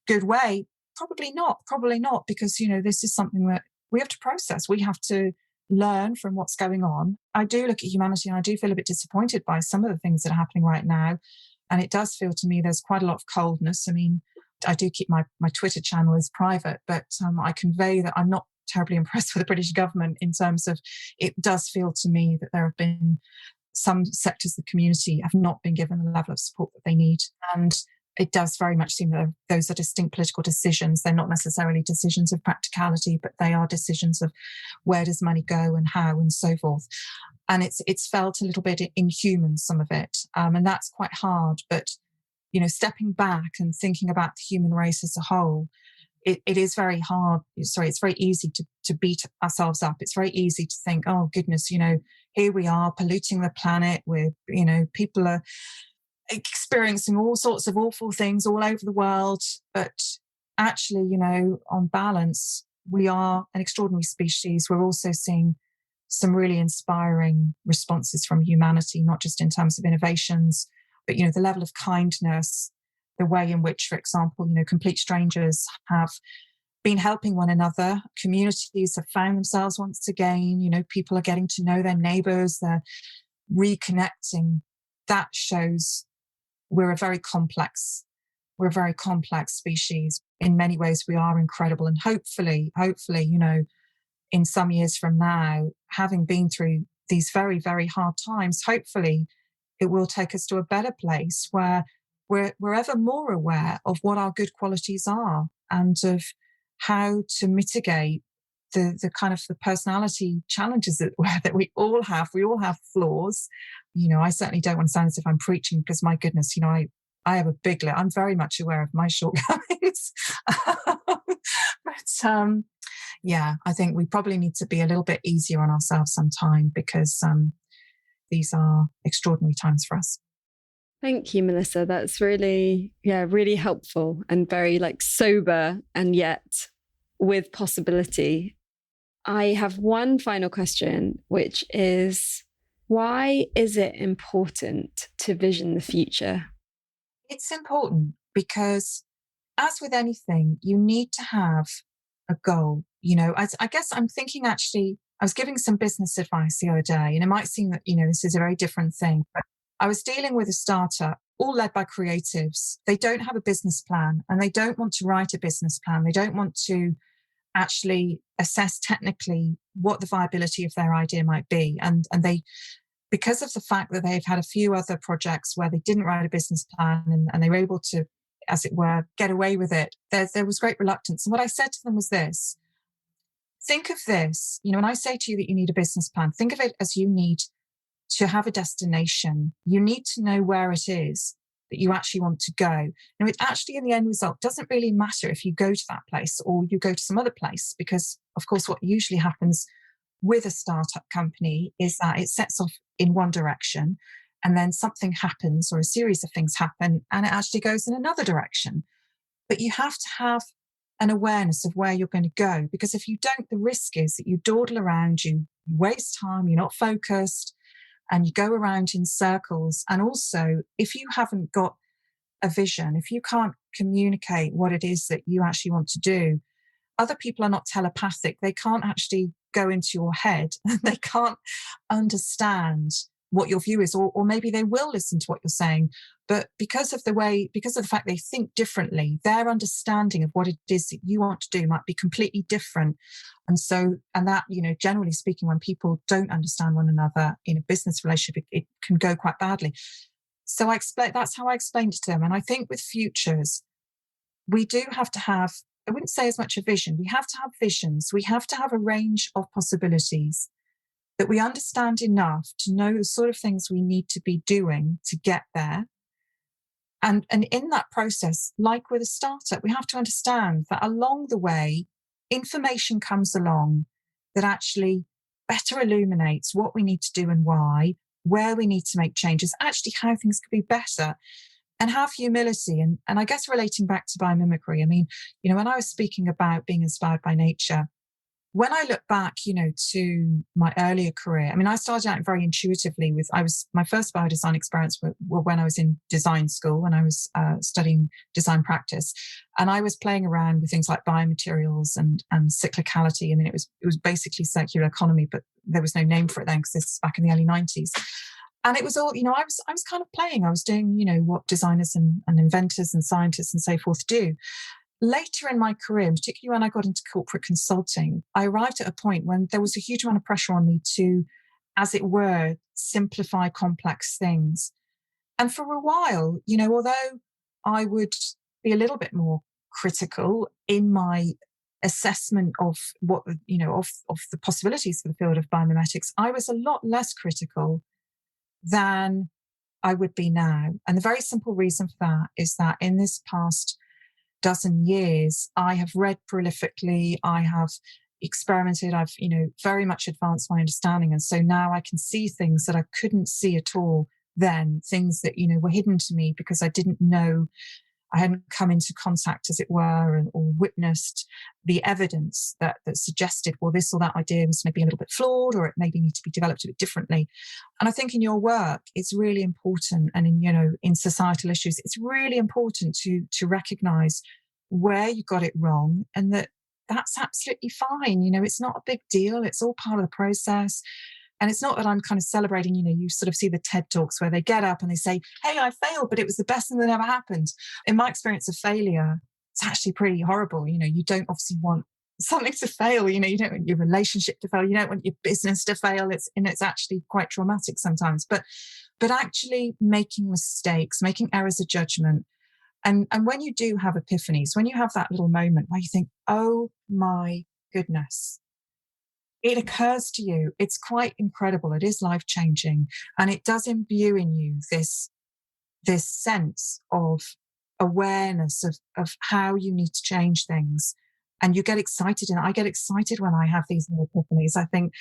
good way? Probably not, because, you know, this is something that we have to process. We have to learn from what's going on. I do look at humanity and I do feel a bit disappointed by some of the things that are happening right now. And it does feel to me there's quite a lot of coldness. I mean, I do keep my Twitter channel as private, but I convey that I'm not terribly impressed with the British government in terms of, it does feel to me that there have been some sectors of the community have not been given the level of support that they need. And it does very much seem that those are distinct political decisions. They're not necessarily decisions of practicality, but they are decisions of where does money go and how and so forth. And it's felt a little bit inhuman, some of it. And that's quite hard. But, you know, stepping back and thinking about the human race as a whole, it is very hard. Sorry, it's very easy to beat ourselves up. It's very easy to think, oh, goodness, you know, here we are polluting the planet. People are experiencing all sorts of awful things all over the world. But actually, you know, on balance, we are an extraordinary species. We're also seeing some really inspiring responses from humanity, not just in terms of innovations, but, you know, the level of kindness, the way in which, for example, you know, complete strangers have been helping one another. Communities have found themselves once again. You know, people are getting to know their neighbours. They're reconnecting. That shows we're a very complex species. In many ways, we are incredible. And hopefully, in some years from now, having been through these very, very hard times, hopefully it will take us to a better place where we're ever more aware of what our good qualities are and of how to mitigate the kind of the personality challenges that we all have. We all have flaws. I certainly don't want to sound as if I'm preaching, because my goodness, I have a big list. I'm very much aware of my shortcomings. But yeah, I think we probably need to be a little bit easier on ourselves sometime, because these are extraordinary times for us. Thank you, Melissa. That's really helpful and very sober, and yet with possibility. I have one final question, which is, why is it important to vision the future? It's important because, as with anything, you need to have a goal. I guess I'm thinking, actually, I was giving some business advice the other day, and it might seem that, this is a very different thing, but I was dealing with a startup, all led by creatives. They don't have a business plan, and they don't want to write a business plan. They don't want to actually assess technically what the viability of their idea might be. And they, because of the fact that they've had a few other projects where they didn't write a business plan, and they were able to, as it were, get away with it, there was great reluctance. And what I said to them was this: think of this, when I say to you that you need a business plan, think of it as you need to have a destination. You need to know where it is that you actually want to go. Now, it actually, in the end result, doesn't really matter if you go to that place or you go to some other place, because, of course, what usually happens with a startup company is that it sets off in one direction, and then something happens, or a series of things happen, and it actually goes in another direction. But you have to have an awareness of where you're going to go, because if you don't, the risk is that you dawdle around, you waste time, you're not focused, and you go around in circles. And also, if you haven't got a vision, if you can't communicate what it is that you actually want to do, other people are not telepathic. They can't actually go into your head. They can't understand what your view is, or maybe they will listen to what you're saying. But because of the fact they think differently, their understanding of what it is that you want to do might be completely different. And that, generally speaking, when people don't understand one another in a business relationship, it can go quite badly. So that's how I explained it to them. And I think with futures, we do have to have, I wouldn't say as much a vision. We have to have visions. We have to have a range of possibilities that we understand enough to know the sort of things we need to be doing to get there. And in that process, like with a startup, we have to understand that along the way, information comes along that actually better illuminates what we need to do and why, where we need to make changes, actually how things could be better, and have humility. And I guess relating back to biomimicry, when I was speaking about being inspired by nature, when I look back, to my earlier career, I started out very intuitively my first biodesign experience were when I was in design school, when I was studying design practice. And I was playing around with things like biomaterials and cyclicality. It was basically circular economy, but there was no name for it then, because this is back in the early 90s. And it was all, I was kind of playing. I was doing, what designers and inventors and scientists and so forth do. Later in my career, particularly when I got into corporate consulting, I arrived at a point when there was a huge amount of pressure on me to, as it were, simplify complex things. And for a while, although I would be a little bit more critical in my assessment of what, of the possibilities for the field of biomimetics, I was a lot less critical than I would be now. And the very simple reason for that is that in this past dozen years, I have read prolifically, I have experimented, I've, very much advanced my understanding. And so now I can see things that I couldn't see at all then, things that, were hidden to me because I didn't know, I hadn't come into contact, as it were, or witnessed the evidence that suggested, well, this or that idea was maybe a little bit flawed, or it maybe need to be developed a bit differently. And I think in your work, it's really important, and in societal issues, it's really important to recognize where you got it wrong, and that's absolutely fine. It's not a big deal. It's all part of the process. And it's not that I'm kind of celebrating, you sort of see the TED Talks where they get up and they say, hey, I failed, but it was the best thing that ever happened. In my experience of failure, it's actually pretty horrible. You don't obviously want something to fail. You don't want your relationship to fail. You don't want your business to fail. It's actually quite traumatic sometimes. But actually making mistakes, making errors of judgment. And when you do have epiphanies, when you have that little moment where you think, oh my goodness, it occurs to you, it's quite incredible. It is life-changing. And it does imbue in you this sense of awareness of how you need to change things. And you get excited. And I get excited when I have these little epiphanies. I think,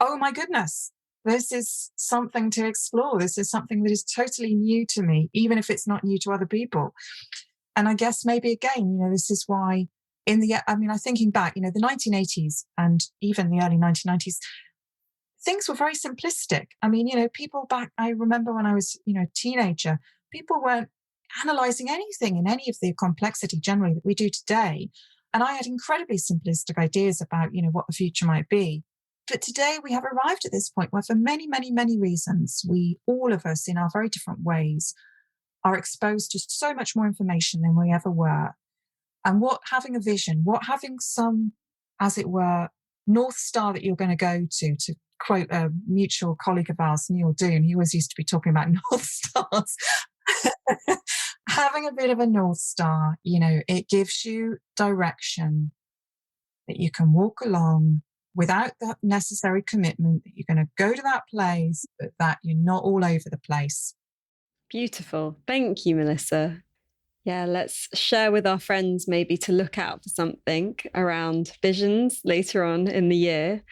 oh my goodness, this is something to explore. This is something that is totally new to me, even if it's not new to other people. And I guess maybe again, this is why thinking back, the 1980s and even the early 1990s, things were very simplistic. People back, I remember when I was, a teenager, people weren't analyzing anything in any of the complexity generally that we do today. And I had incredibly simplistic ideas about, what the future might be. But today we have arrived at this point where for many, many, many reasons, all of us in our very different ways are exposed to so much more information than we ever were. And having a vision, having some, as it were, North Star that you're going to go to quote a mutual colleague of ours, Neil Doon, he always used to be talking about North Stars. Having a bit of a North Star, it gives you direction that you can walk along without that necessary commitment that you're going to go to that place, but that you're not all over the place. Beautiful. Thank you, Melissa. Yeah, let's share with our friends maybe to look out for something around visions later on in the year.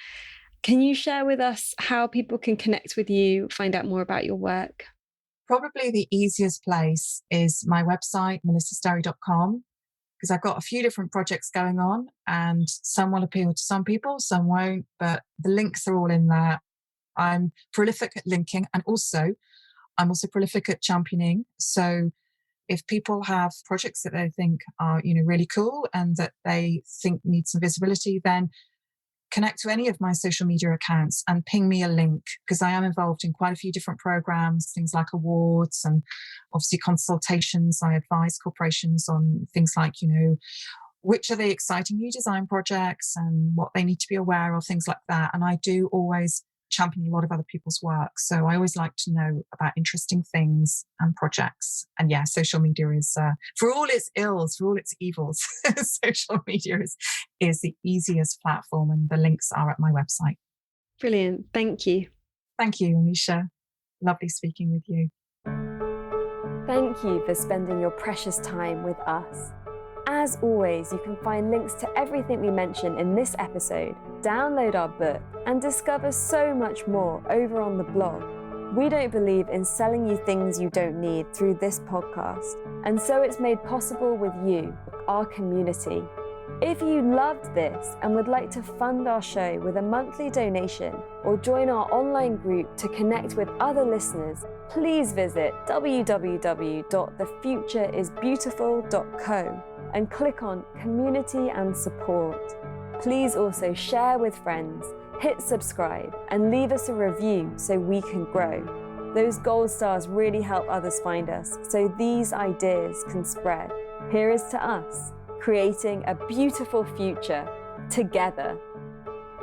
Can you share with us how people can connect with you, find out more about your work? Probably the easiest place is my website, melissasterry.com, because I've got a few different projects going on and some will appeal to some people, some won't, but the links are all in there. I'm prolific at linking and I'm also prolific at championing. So if people have projects that they think are, really cool and that they think need some visibility, then connect to any of my social media accounts and ping me a link, because I am involved in quite a few different programs, things like awards and obviously consultations. I advise corporations on things like, which are the exciting new design projects and what they need to be aware of, things like that. And I do always champion a lot of other people's work. So I always like to know about interesting things and projects. And yeah, social media is, for all its ills, for all its evils, social media is the easiest platform, and the links are at my website. Brilliant. Thank you. Thank you, Amisha. Lovely speaking with you. Thank you for spending your precious time with us. As always, you can find links to everything we mentioned in this episode, download our book, and discover so much more over on the blog. We don't believe in selling you things you don't need through this podcast, and so it's made possible with you, our community. If you loved this and would like to fund our show with a monthly donation or join our online group to connect with other listeners, please visit www.thefutureisbeautiful.co and click on Community and Support. Please also share with friends, hit subscribe, and leave us a review so we can grow. Those gold stars really help others find us, so these ideas can spread. Here is to us, creating a beautiful future together.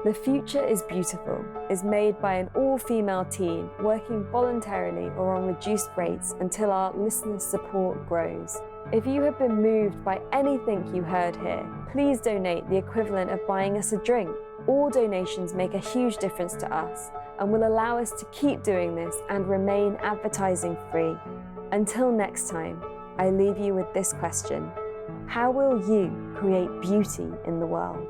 The Future is Beautiful is made by an all-female team working voluntarily or on reduced rates until our listener support grows. If you have been moved by anything you heard here, please donate the equivalent of buying us a drink. All donations make a huge difference to us and will allow us to keep doing this and remain advertising free. Until next time, I leave you with this question. How will you create beauty in the world?